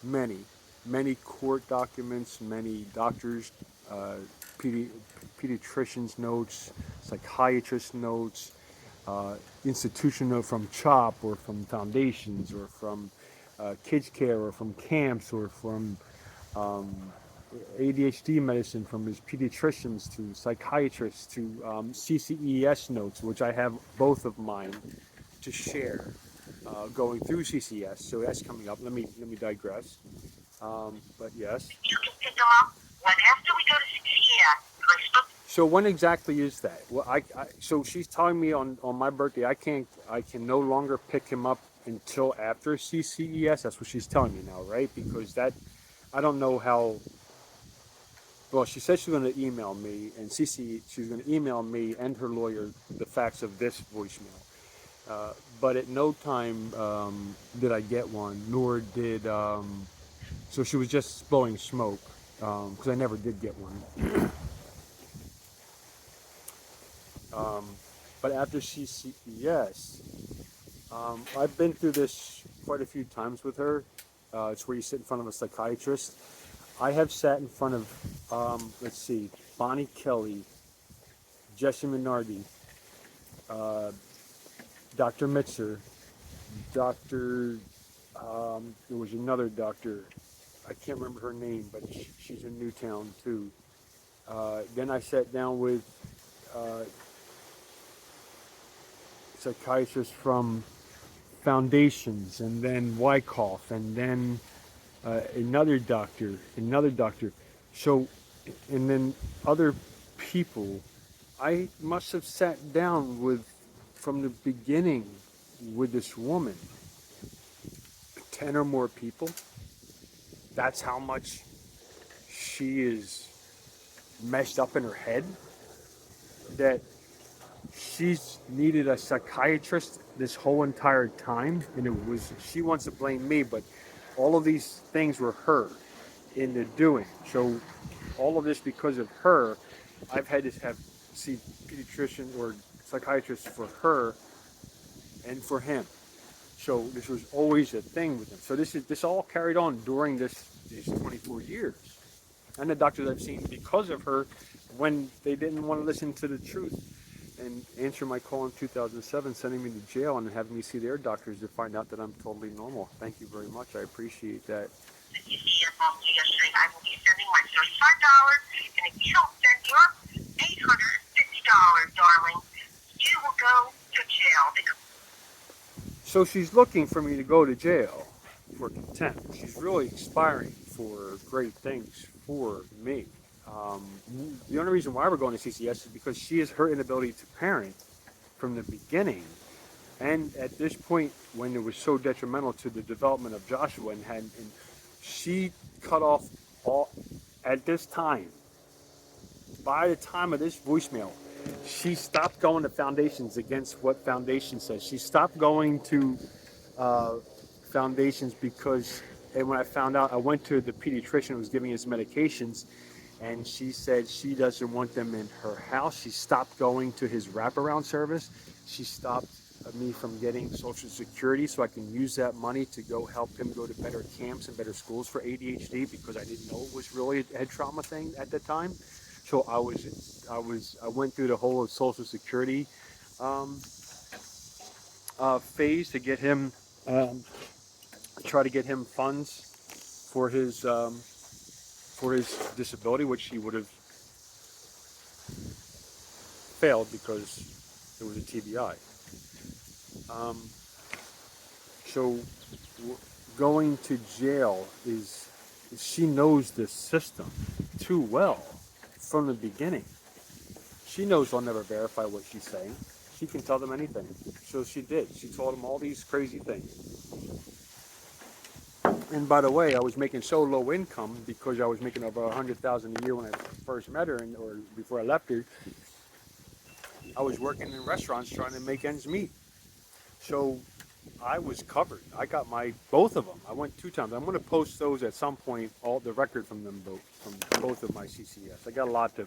Many court documents, many doctors, pediatricians' notes, psychiatrist notes, institution note from CHOP or from foundations or from kids care or from camps or from ADHD medicine, from his pediatricians to psychiatrists to CCES notes, which I have both of mine to share. Going through CCS, so that's coming up. Let me digress. But yes. You can pick them up when after we go to CCS. So when exactly is that? Well, so she's telling me on my birthday I can no longer pick him up until after CCES. That's what she's telling me now, right? Because that I don't know how. Well, she said she's going to email me, and she's going to email me and her lawyer the facts of this voicemail. But at no time did I get one, nor did, so she was just blowing smoke, because I never did get one. But after CCES, I've been through this quite a few times with her. It's where you sit in front of a psychiatrist. I have sat in front of, let's see, Bonnie Kelly, Jesse Minardi, Dr. Mitzer, there was another doctor, I can't remember her name, but she's in Newtown too. Then I sat down with psychiatrists from Foundations, and then Wyckoff, and then another doctor, so, and then other people. I must have sat down with, from the beginning, with this woman, 10 or more people. That's how much she is messed up in her head, that she's needed a psychiatrist this whole entire time. And she wants to blame me, but all of these things were her in the doing. So all of this, because of her, I've had to see pediatrician or psychiatrist for her and for him. So this was always a thing with him. So this all carried on during these 24 years. And the doctors I've seen because of her, when they didn't want to listen to the truth and answer my call in 2007, sending me to jail and having me see their doctors to find out that I'm totally normal. Thank you very much. I appreciate that. Yesterday, I will be sending my $35, and if you don't send your $850, darling, you will go to jail. So she's looking for me to go to jail for contempt. She's really aspiring for great things for me. The only reason why we're going to CCS is because she is her inability to parent from the beginning. And at this point, when it was so detrimental to the development of Joshua, and she cut off all, at this time, by the time of this voicemail, she stopped going to foundations against what foundation says. She stopped going to uh, foundations because, and when I found out, I went to the pediatrician who was giving us medications, and she said she doesn't want them in her house. She stopped going to his wraparound service. She stopped me from getting Social Security so I can use that money to go help him go to better camps and better schools for ADHD because I didn't know it was really a head trauma thing at the time. So I went through the whole Social Security um, phase to get him, um, try to get him funds for his disability, which he would have failed because it was a TBI. Um, so going to jail is, she knows the system too well from the beginning. She knows I'll never verify what she's saying. She can tell them anything. So she did. She told them all these crazy things. And by the way, I was making so low income because I was making over $100,000 a year when I first met her, or before I left her. I was working in restaurants trying to make ends meet. So I was covered. I got both of them. I went 2 times. I'm going to post those at some point, all the record from them both, from both of my CCS. I got a lot to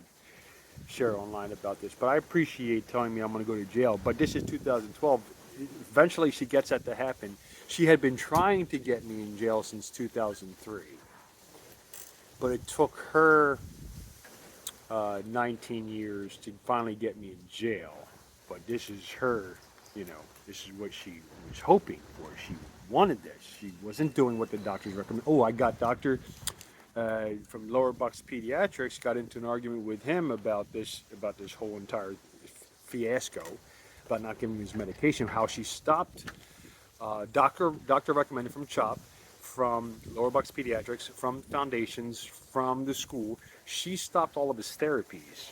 share online about this, but I appreciate telling me I'm going to go to jail. But this is 2012. Eventually, she gets that to happen. She had been trying to get me in jail since 2003, but it took her 19 years to finally get me in jail. But this is her, this is what she was hoping for. She wanted this. She wasn't doing what the doctors recommend. Oh, I got Dr. From Lower Bucks Pediatrics, got into an argument with him about this whole entire fiasco, about not giving him his medication. How she stopped. Doctor recommended from CHOP, from Lower Bucks Pediatrics, from foundations, from the school. She stopped all of his therapies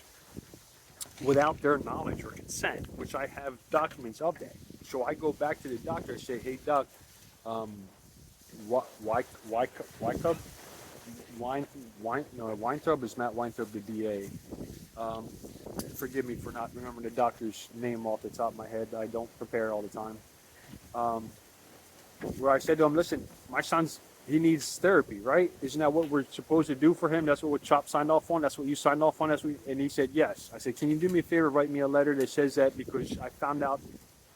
without their knowledge or consent, which I have documents of that. So I go back to the doctor and say, "Hey, doc, Weintraub is Matt Weintraub, the DA. Forgive me for not remembering the doctor's name off the top of my head. I don't prepare all the time." Where I said to him, "Listen, my son's, he needs therapy, right? Isn't that what we're supposed to do for him? That's what CHOP signed off on. That's what you signed off on." And he said, "Yes." I said, "Can you do me a favor, write me a letter that says that, because I found out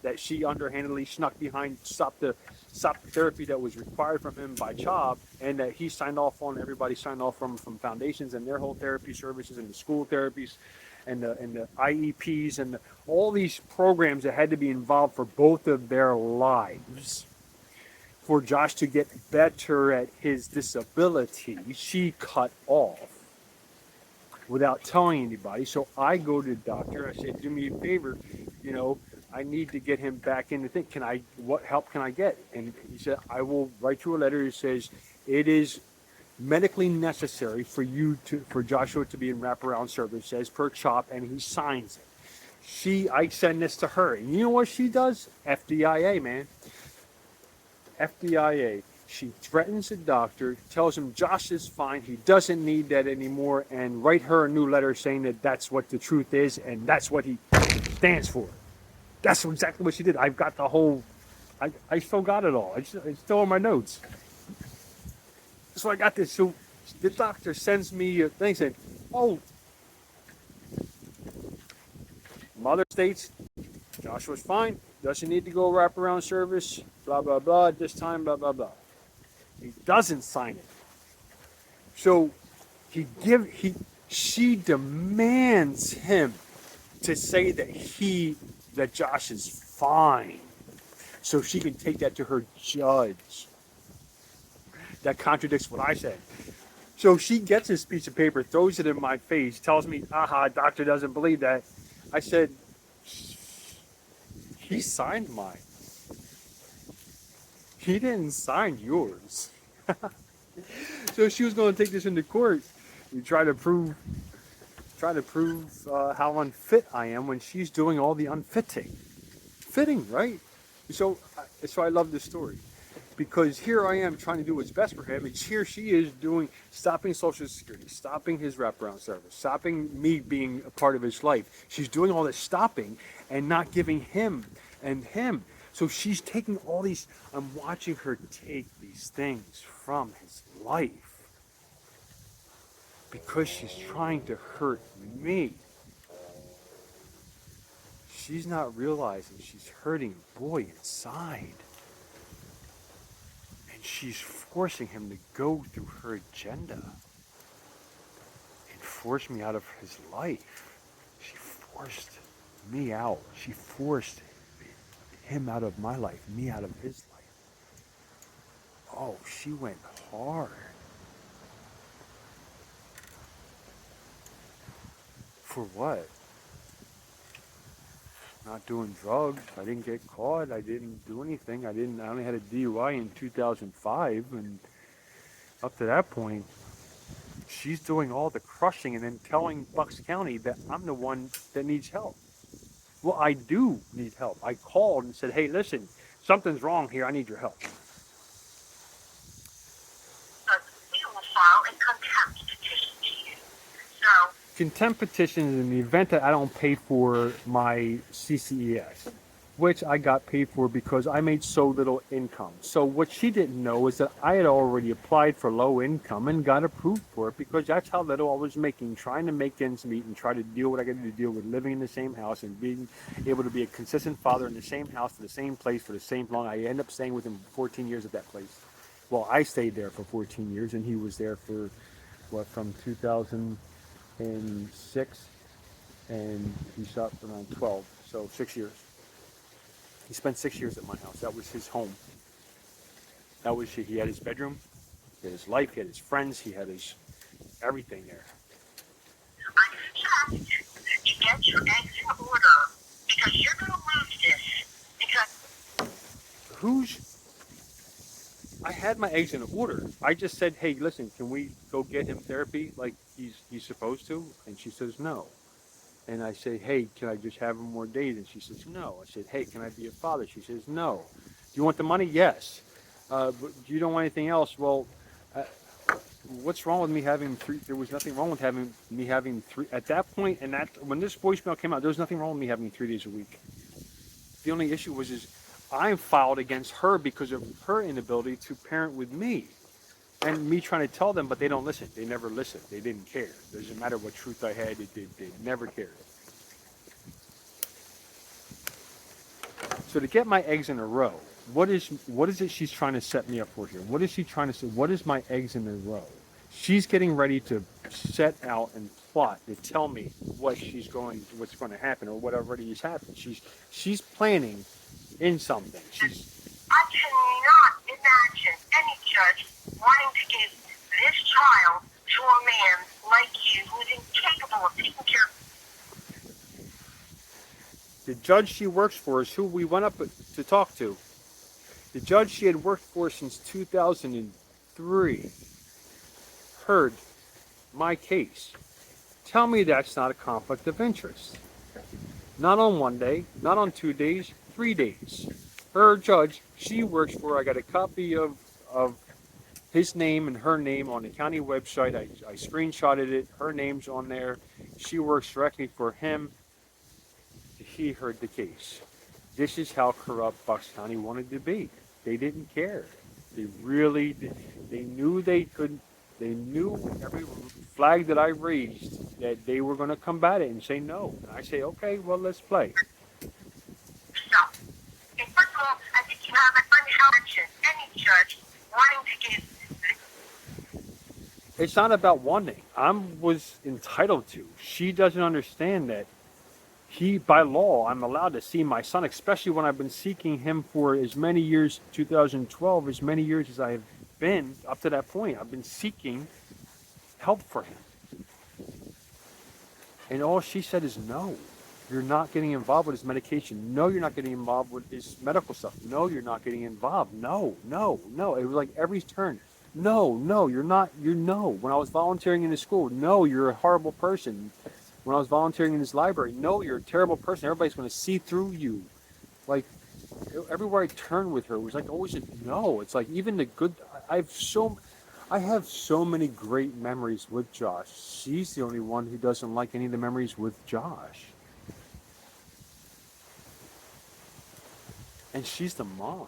that she underhandedly snuck behind, stopped the therapy that was required from him by CHOP, and that he signed off on, everybody signed off from foundations and their whole therapy services and the school therapies and the IEPs and all these programs that had to be involved for both of their lives. For Josh to get better at his disability, she cut off without telling anybody." So I go to the doctor. I said, "Do me a favor, I need to get him back in the thing. What help can I get?" And he said, "I will write you a letter that says it is medically necessary for Joshua to be in wraparound service as per CHOP," and he signs it. I send this to her, and you know what she does? FDIA, man. FDIA. She threatens the doctor, tells him Josh is fine, he doesn't need that anymore, and write her a new letter saying that that's what the truth is and that's what he stands for. That's exactly what she did. I've got the whole, I still got it all. It's still in my notes. So I got this. So the doctor sends me a thing saying, "Oh, mother states Joshua's fine, doesn't need to go wraparound service, blah, blah, blah, at this time, blah, blah, blah." He doesn't sign it. So she demands him to say that Josh is fine, so she can take that to her judge. That contradicts what I said. So she gets this piece of paper, throws it in my face, tells me, "Aha, doctor doesn't believe that." I said, "He signed mine. He didn't sign yours." So she was going to take this into court. You try to prove how unfit I am when she's doing all the unfitting. Fitting, right? So I love this story because here I am trying to do what's best for him, and here she is stopping Social Security, stopping his wraparound service, stopping me being a part of his life. She's doing all this stopping and not giving him and him. So she's taking all these. I'm watching her take these things from his life because she's trying to hurt me. She's not realizing she's hurting a boy inside. And she's forcing him to go through her agenda and force me out of his life. She forced me out. She forced him out of my life, me out of his life. Oh, she went hard. For what? Not doing drugs. I didn't get caught. I didn't do anything. I only had a DUI in 2005, and up to that point, she's doing all the crushing and then telling Bucks County that I'm the one that needs help. Well, I do need help. I called and said, "Hey, listen, something's wrong here. I need your help." But we will file a contempt petition to you. So, Contempt petition is in the event that I don't pay for my CCES, which I got paid for because I made so little income. So what she didn't know is that I had already applied for low income and got approved for it because that's how little I was making, trying to make ends meet and try to deal what I got to deal with living in the same house and being able to be a consistent father in the same house, for the same place, for the same long. I ended up staying with him 14 years at that place. Well, I stayed there for 14 years and he was there for, from 2006 and he shot around 12, so 6 years. He spent 6 years at my house. That was his home. He had his bedroom, he had his life, he had his friends, he had his everything there. I suggest you get your eggs in order because you're going to lose this. Because I had my eggs in order. I just said, "Hey, listen, can we go get him therapy like he's supposed to?" And she says no. And I say, "Hey, can I just have him more days?" And she says no. I said, "Hey, can I be a father?" She says no. "Do you want the money?" "Yes." But you don't want anything else? Well, uh, what's wrong with me having three? There was nothing wrong with me having three at that point. And when this voicemail came out, there was nothing wrong with me having 3 days a week. The only issue was I filed against her because of her inability to parent with me. And me trying to tell them, but they don't listen. They never listened. They didn't care. Doesn't matter what truth I had. They never cared. So to get my eggs in a row, what is it she's trying to set me up for here? What is she trying to say? What is my eggs in a row? She's getting ready to set out and plot to tell me what's going to happen or what already has happened. She's planning in something. I cannot imagine any judge wanting to give this child to a man like you who is incapable of taking care of. The judge she works for is who we went up to talk to. The judge she had worked for since 2003 heard my case. Tell me that's not a conflict of interest. Not on 1 day, not on 2 days, 3 days. Her judge she works for, I got a copy of his name and her name on the county website. I screenshotted it. Her name's on there. She works directly for him. He heard the case. This is how corrupt Bucks County wanted to be. They didn't care. They knew they couldn't. They knew every flag that I raised that they were going to combat it and say no. And I say, okay, well, let's play. So, first of all, I think you have an unhelped any judge wanting to give. It's not about wanting. I was entitled to. She doesn't understand that by law, I'm allowed to see my son, especially when I've been seeking him for as many years, 2012, as many years as I've been up to that point. I've been seeking help for him. And all she said is no. You're not getting involved with his medication. No, you're not getting involved with his medical stuff. No, you're not getting involved. No. It was like every turn. no, you're not. You're no. When I was volunteering in the school, no, you're a horrible person. When I was volunteering in this library, no, you're a terrible person. Everybody's going to see through you. Like everywhere I turned with her it was like always a no. It's like even the good. I have so many great memories with Josh. She's the only one who doesn't like any of the memories with Josh. And she's the mom.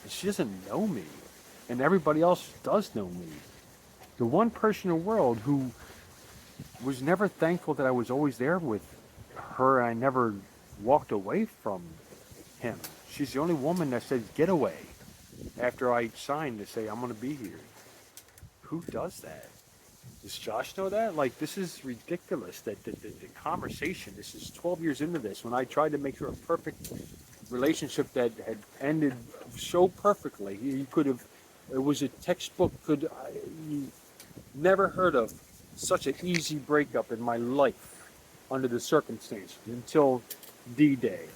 And she doesn't know me. And everybody else does know me. The one person in the world who was never thankful that I was always there with her and I never walked away from him. She's the only woman that said, get away, after I signed to say, I'm going to be here. Who does that? Does Josh know that? Like, this is ridiculous. That the conversation, this is 12 years into this, when I tried to make sure a perfect relationship that had ended so perfectly. He could have, it was a textbook, you never heard of such an easy breakup in my life under the circumstances until D-Day.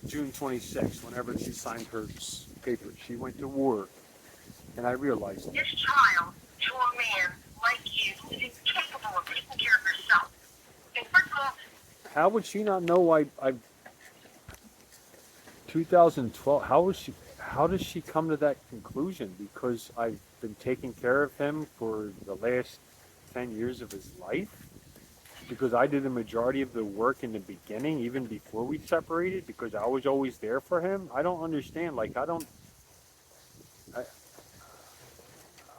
June 26th, whenever she signed her papers, she went to work, and I realized this child to a man like you who is incapable of taking care of herself. And first of all, how would she not know I 2012, how does she come to that conclusion? Because I've been taking care of him for the last 10 years of his life? Because I did the majority of the work in the beginning, even before we separated, because I was always there for him? I don't understand. Like,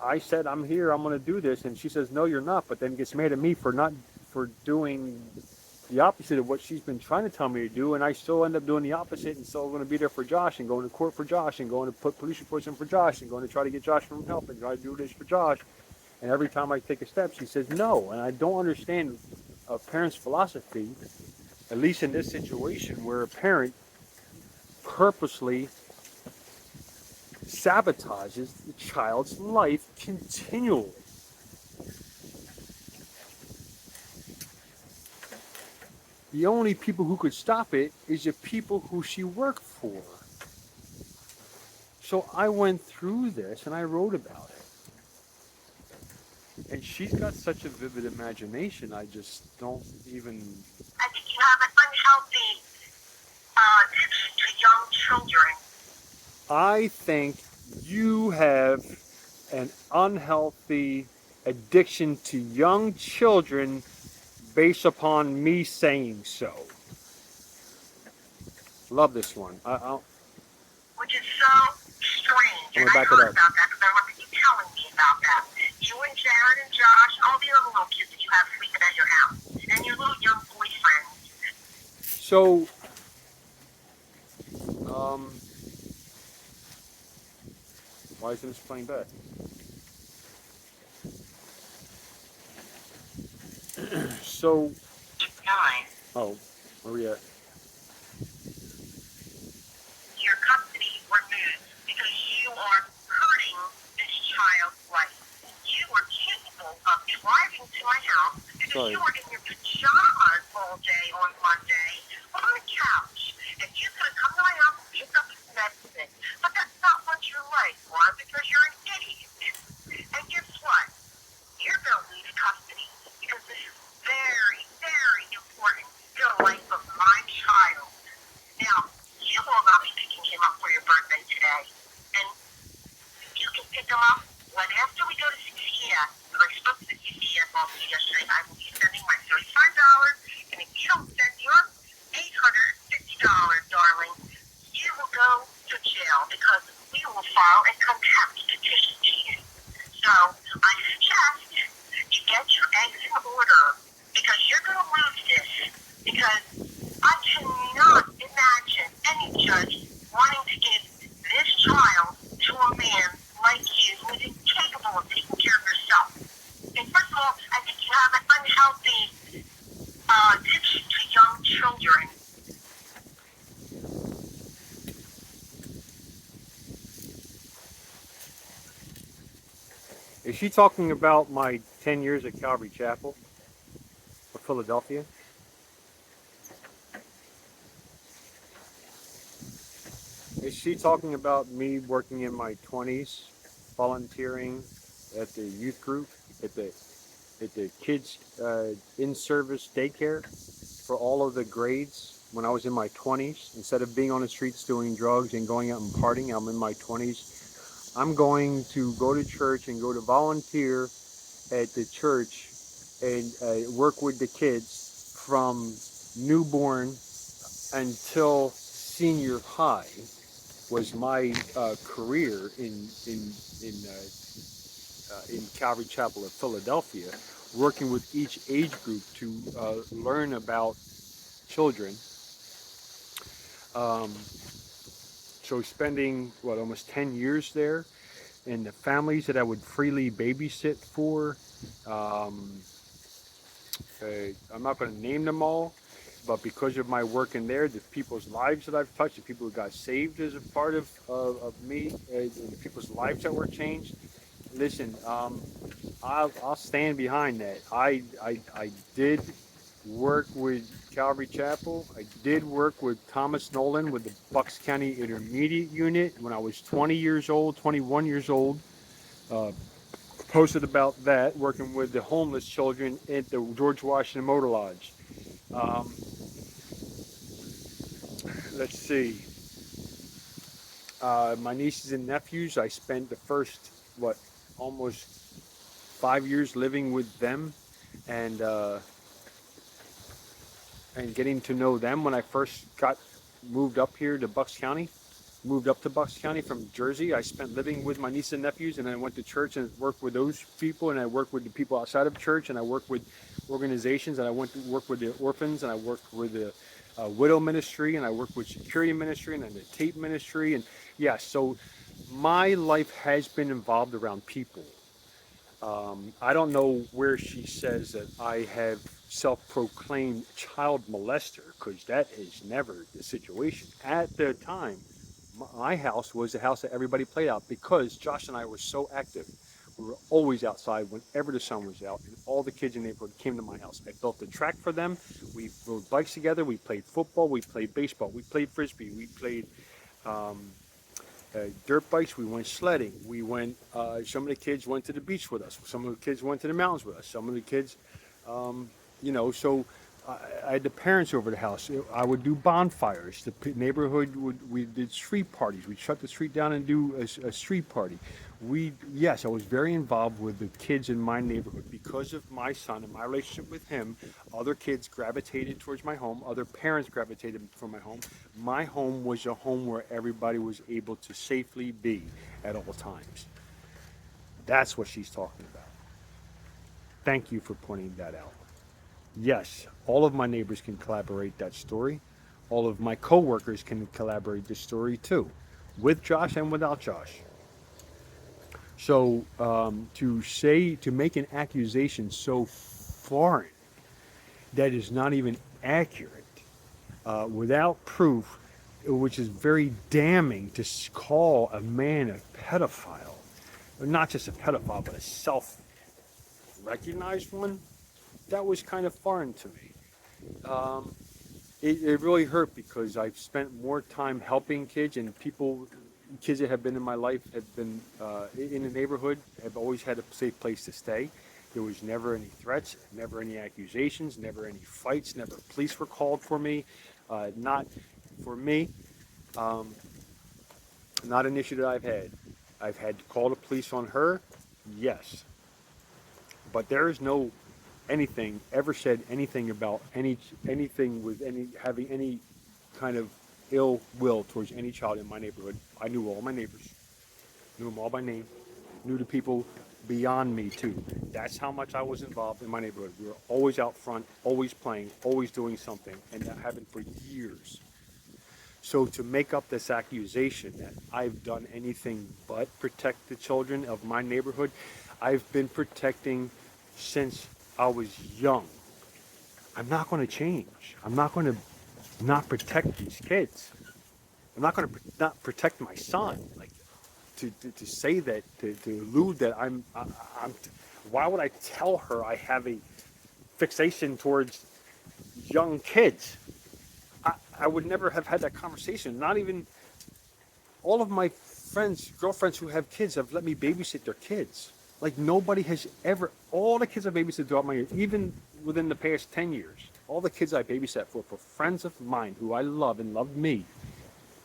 I said, I'm here, I'm going to do this, and she says, no, you're not, but then gets mad at me for doing the opposite of what she's been trying to tell me to do, and I still end up doing the opposite, and still going to be there for Josh, and going to court for Josh, and going to put police reports in for Josh, and going to try to get Josh from help, and try to do this for Josh. And every time I take a step, she says no, and I don't understand a parent's philosophy, at least in this situation, where a parent purposely sabotages the child's life continually. The only people who could stop it is the people who she worked for. So I went through this and I wrote about it. And she's got such a vivid imagination, I just don't even... I think you have an unhealthy addiction to young children. I think you have an unhealthy addiction to young children based upon me saying so. Love this one. Which is so strange. I'm And gonna I back it heard up. about that because I remember you telling me about that. You and Jared and Josh and all the other little kids that you have sleeping at your house. And your little young boyfriends. So, why isn't this playing back? So, 9. oh, where we at? Your custody removed because you are hurting this child's life. You were capable of driving to my house because Sorry. you were in your pajamas all day on Monday on the couch. And you could have come to my house and picked up his medicine. But that's not what you're like, Juan, because you're an idiot. And guess what? You're going to lose custody because this is very, very important to the life of my child. Now, you will not be picking him up for your birthday today. And you can pick him up when after we go to CCS, because I spoke to the CCS officer yesterday, I will be sending my $35, and if you don't send your $850, darling, you will go to jail because we will file a contempt petition to you. So, I suggest you get your eggs in order because you're going to lose this because I cannot imagine any judge wanting to give this child to a man like you who is incapable of taking care of yourself. And first of all, I think you have an unhealthy addiction to young children. Is she talking about my 10 years at Calvary Chapel of Philadelphia? Is she talking about me working in my 20s, volunteering at the youth group, at the kids in-service daycare for all of the grades when I was in my 20s? Instead of being on the streets doing drugs and going out and partying, I'm in my 20s. I'm going to go to church and go to volunteer at the church and work with the kids from newborn until senior high was my career in Calvary Chapel of Philadelphia, working with each age group to learn about children. Um, so spending almost 10 years there, and the families that I would freely babysit for. Um, I'm not going to name them all, but because of my work in there, the people's lives that I've touched, the people who got saved as a part of me, and the people's lives that were changed. Listen, I'll stand behind that. I did work with Calvary Chapel. I did work with Thomas Nolan with the Bucks County Intermediate Unit when I was 20 years old, 21 years old. Uh, Posted about that, working with the homeless children at the George Washington Motor Lodge. Um, let's see. My nieces and nephews, I spent the first, almost 5 years living with them, and getting to know them when I first moved up here to Bucks County. Moved up to Bucks County from Jersey. I spent living with my nieces and nephews, and I went to church and worked with those people, and I worked with the people outside of church, and I worked with organizations, and I went to work with the orphans, and I worked with the widow ministry, and I worked with security ministry, and then the tape ministry, and yeah, so my life has been involved around people. I don't know where she says that I have self-proclaimed child molester, because that is never the situation. At the time, my house was the house that everybody played out because Josh and I were so active. We were always outside whenever the sun was out, and all the kids in the neighborhood came to my house. I built a track for them. We rode bikes together. We played football. We played baseball. We played frisbee. We played um, dirt bikes. We went sledding. We went. Some of the kids went to the beach with us. Some of the kids went to the mountains with us. Some of the kids, so I had the parents over the house. I would do bonfires. The neighborhood we did street parties. We'd shut the street down and do a street party. Yes, I was very involved with the kids in my neighborhood because of my son and my relationship with him. Other kids gravitated towards my home. Other parents gravitated for my home. My home was a home where everybody was able to safely be at all times. That's what she's talking about. Thank you for pointing that out. Yes, all of my neighbors can collaborate that story. All of my coworkers can collaborate this story too, with Josh and without Josh. So to make an accusation so foreign that is not even accurate, without proof, which is very damning to call a man a pedophile, not just a pedophile, but a self-recognized one, that was kind of foreign to me. Um, it really hurt because I've spent more time helping kids, and kids that have been in my life have been in the neighborhood, have always had a safe place to stay. There was never any threats, never any accusations, never any fights, never police were called for me. Not for me, um, not an issue that I've had. I've had to call the police on her, yes. But there is no anything ever said anything about anything with any having any kind of ill will towards any child in my neighborhood. I knew all my neighbors, knew them all by name, knew the people beyond me too. That's how much I was involved in my neighborhood. We were always out front, always playing, always doing something, and that happened for years. So to make up this accusation that I've done anything but protect the children of my neighborhood, I've been protecting since I was young. I'm not going to change. I'm not going to not protect these kids. I'm not going to not protect my son. Like to say that, to allude that I'm. Why would I tell her I have a fixation towards young kids? I would never have had that conversation. Not even all of my friends, girlfriends who have kids have let me babysit their kids. Like nobody has ever, all the kids I babysat throughout my years, even within the past 10 years, all the kids I babysat for friends of mine who I love and loved me,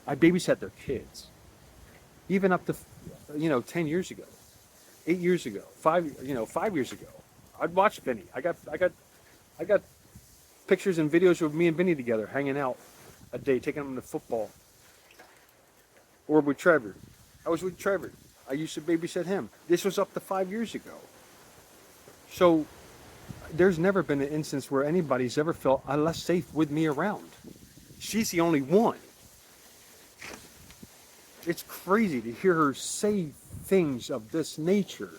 I babysat their kids. Even up to, 10 years ago, 8 years ago, 5 years ago. I'd watch Vinny. I got pictures and videos of me and Vinny together hanging out a day, taking him to football. Or with Trevor. I was with Trevor. I used to babysit him. This was up to 5 years ago. So there's never been an instance where anybody's ever felt less safe with me around. She's the only one. It's crazy to hear her say things of this nature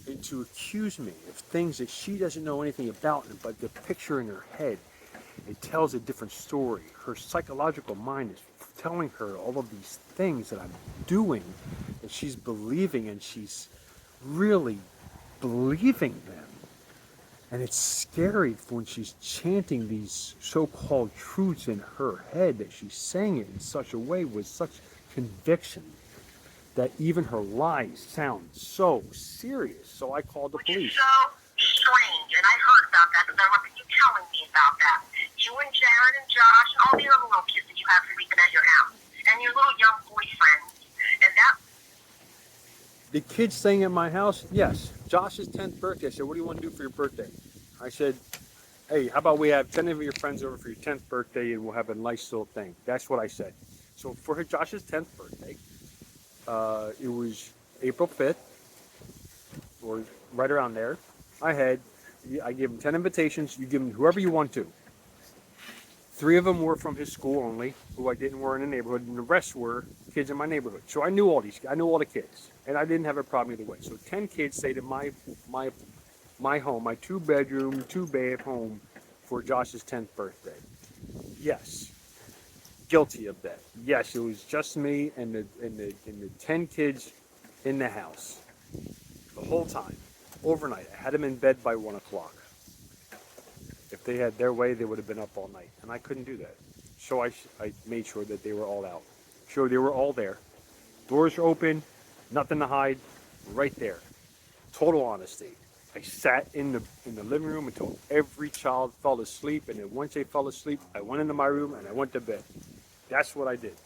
and to accuse me of things that she doesn't know anything about, but the picture in her head, it tells a different story. Her psychological mind is telling her all of these things that I'm doing, and she's believing, and she's really believing them. And it's scary when she's chanting these so-called truths in her head, that she's saying it in such a way with such conviction that even her lies sound so serious. So I called the police. Which is so strange, and I heard about that because I remember you telling me about that. You and Jared and Josh and all the other little kids that you have sleeping at your house, and your little young boyfriends, and that. The kids staying at my house, yes. Josh's 10th birthday. I said, what do you want to do for your birthday? I said, hey, how about we have 10 of your friends over for your 10th birthday and we'll have a nice little thing. That's what I said. So for Josh's 10th birthday, it was April 5th, or right around there. I gave him 10 invitations. You give him whoever you want to. 3 of them were from his school only, who I didn't were in the neighborhood, and the rest were kids in my neighborhood. So I knew all the kids, and I didn't have a problem either way. So 10 kids stayed in my home, my 2-bedroom, 2-bath home for Josh's 10th birthday. Yes, guilty of that. Yes, it was just me and the 10 kids in the house the whole time, overnight. I had them in bed by 1 o'clock. If they had their way, they would have been up all night, and I couldn't do that. So I made sure that they were all out. Sure, they were all there. Doors were open, nothing to hide, right there. Total honesty. I sat in the living room until every child fell asleep, and then once they fell asleep, I went into my room and I went to bed. That's what I did.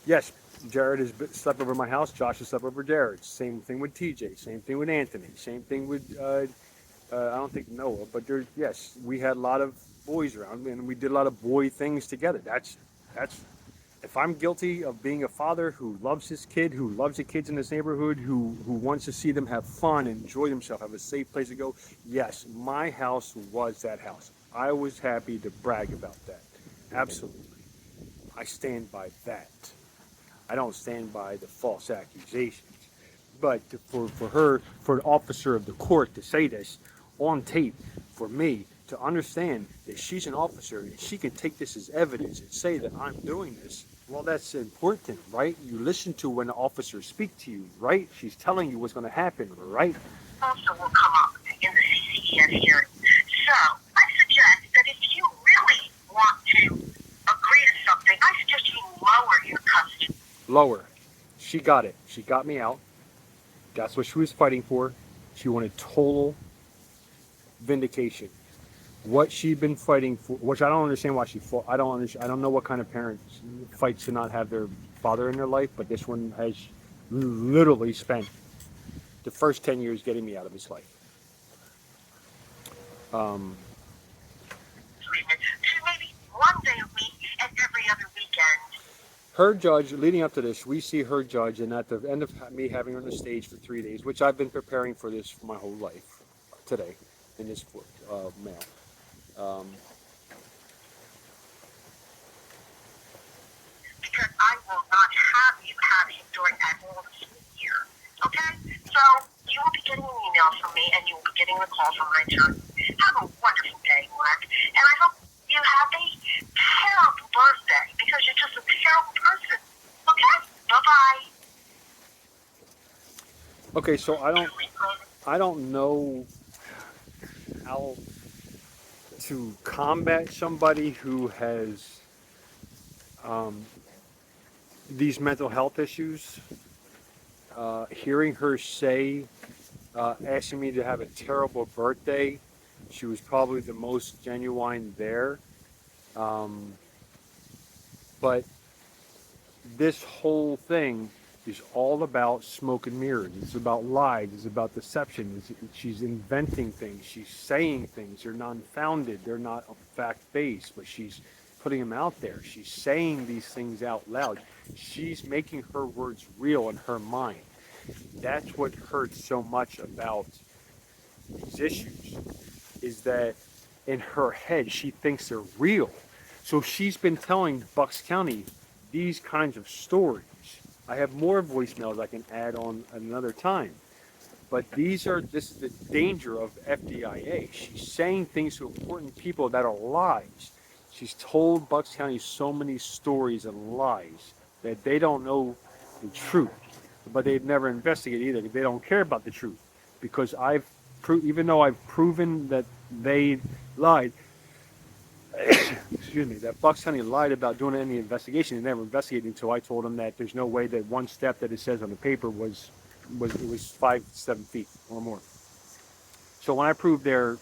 Yes, Jared has slept over my house. Josh has slept over Jared's. Same thing with TJ. Same thing with Anthony. Same thing with I don't think Noah, but yes, we had a lot of boys around, and we did a lot of boy things together. That's. If I'm guilty of being a father who loves his kid, who loves the kids in this neighborhood, who wants to see them have fun, enjoy themselves, have a safe place to go, yes, my house was that house. I was happy to brag about that. Absolutely. I stand by that. I don't stand by the false accusations. But for the officer of the court to say this on tape, for me to understand that she's an officer and she can take this as evidence and say that I'm doing this, well, that's important, right? You listen to when the officers speak to you, right? She's telling you what's going to happen, right? Also will come up in the CCES hearing. So I suggest that if you really want to agree to something, I suggest you lower your custody. Lower. She got it. She got me out. That's what she was fighting for. She wanted total vindication. What she'd been fighting for, which I don't understand why she fought. I don't know what kind of parents fights to not have their father in their life, but this one has literally spent the first 10 years getting me out of his life. Maybe one day a week and every other weekend. Her judge, leading up to this, we see her judge, and at the end of me having her on the stage for 3 days, which I've been preparing for this for my whole life, today, in this mail. Because I will not have you during that whole school year. Okay? So you will be getting an email from me, and you will be getting a call from my attorney. Have a wonderful day, Mark, and I hope you have a terrible birthday because you're just a terrible person. Okay? Bye-bye. Okay, so I don't know how to combat somebody who has these mental health issues, hearing her say, asking me to have a terrible birthday, she was probably the most genuine there. Um, but this whole thing is all about smoke and mirrors. It's about lies. It's about deception. She's inventing things. She's saying things. They're non-founded. They're not fact-based, but she's putting them out there. She's saying these things out loud. She's making her words real in her mind. That's what hurts so much about these issues, is that in her head she thinks they're real. So she's been telling Bucks County these kinds of stories. I have more voicemails I can add on another time. But this is the danger of FDIA. She's saying things to important people that are lies. She's told Bucks County so many stories and lies that they don't know the truth. But they've never investigated either. They don't care about the truth. Because even though I've proven that they lied, excuse me, that Bucks County lied about doing any investigation. They never investigated until I told them that there's no way that one step that it says on the paper was 5 to 7 feet or more. So when I proved their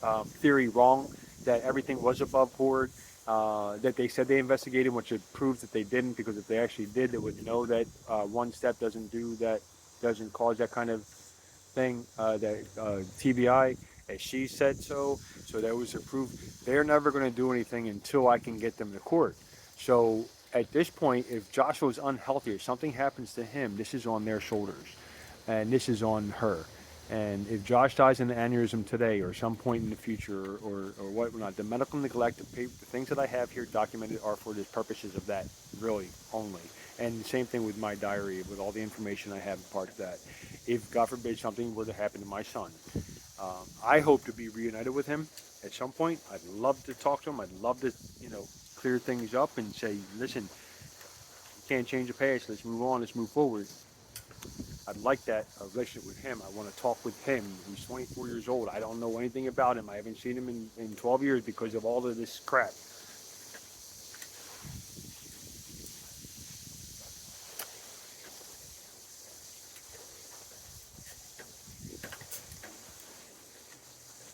theory wrong, that everything was above board, that they said they investigated, which it proves that they didn't, because if they actually did, they would know that one step doesn't cause that kind of thing, that TBI, as she said so. So that was her proof. They're never going to do anything until I can get them to court. So at this point, if Joshua is unhealthy or something happens to him, this is on their shoulders, and this is on her. And if Josh dies in an aneurysm today or some point in the future or whatnot, the medical neglect, the things that I have here documented are for the purposes of that, really, only. And the same thing with my diary, with all the information I have part of that. If, God forbid, something were to happen to my son, I hope to be reunited with him at some point. I'd love to talk to him. I'd love to, clear things up and say, listen, you can't change the past. Let's move on. Let's move forward. I'd like that relationship with him. I want to talk with him. He's 24 years old. I don't know anything about him. I haven't seen him in 12 years because of all of this crap.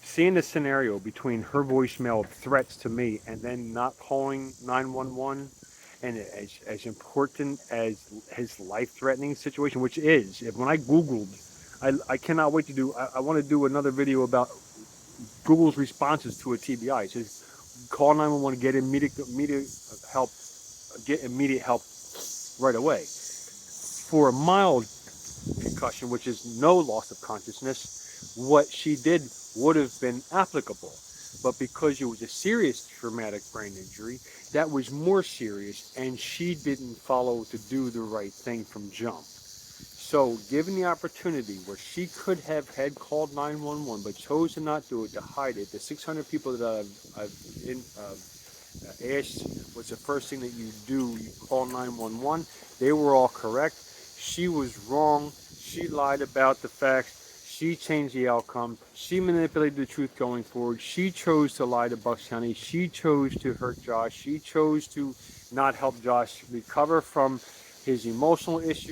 Seeing the scenario between her voicemail of threats to me and then not calling 911, and as important as his life-threatening situation, which is, when I Googled, I cannot wait to do, I want to do another video about Google's responses to a TBI. It says, call 911, get immediate help right away. For a mild concussion, which is no loss of consciousness, what she did would have been applicable. But because it was a serious traumatic brain injury, that was more serious, and she didn't follow to do the right thing from jump. So, given the opportunity where she could have had called 911 but chose to not do it, to hide it, the 600 people that I've asked, what's the first thing that you do? You call 911. They were all correct. She was wrong. She lied about the facts. She changed the outcome. She manipulated the truth going forward. She chose to lie to Bucks County. She chose to hurt Josh. She chose to not help Josh recover from his emotional issues.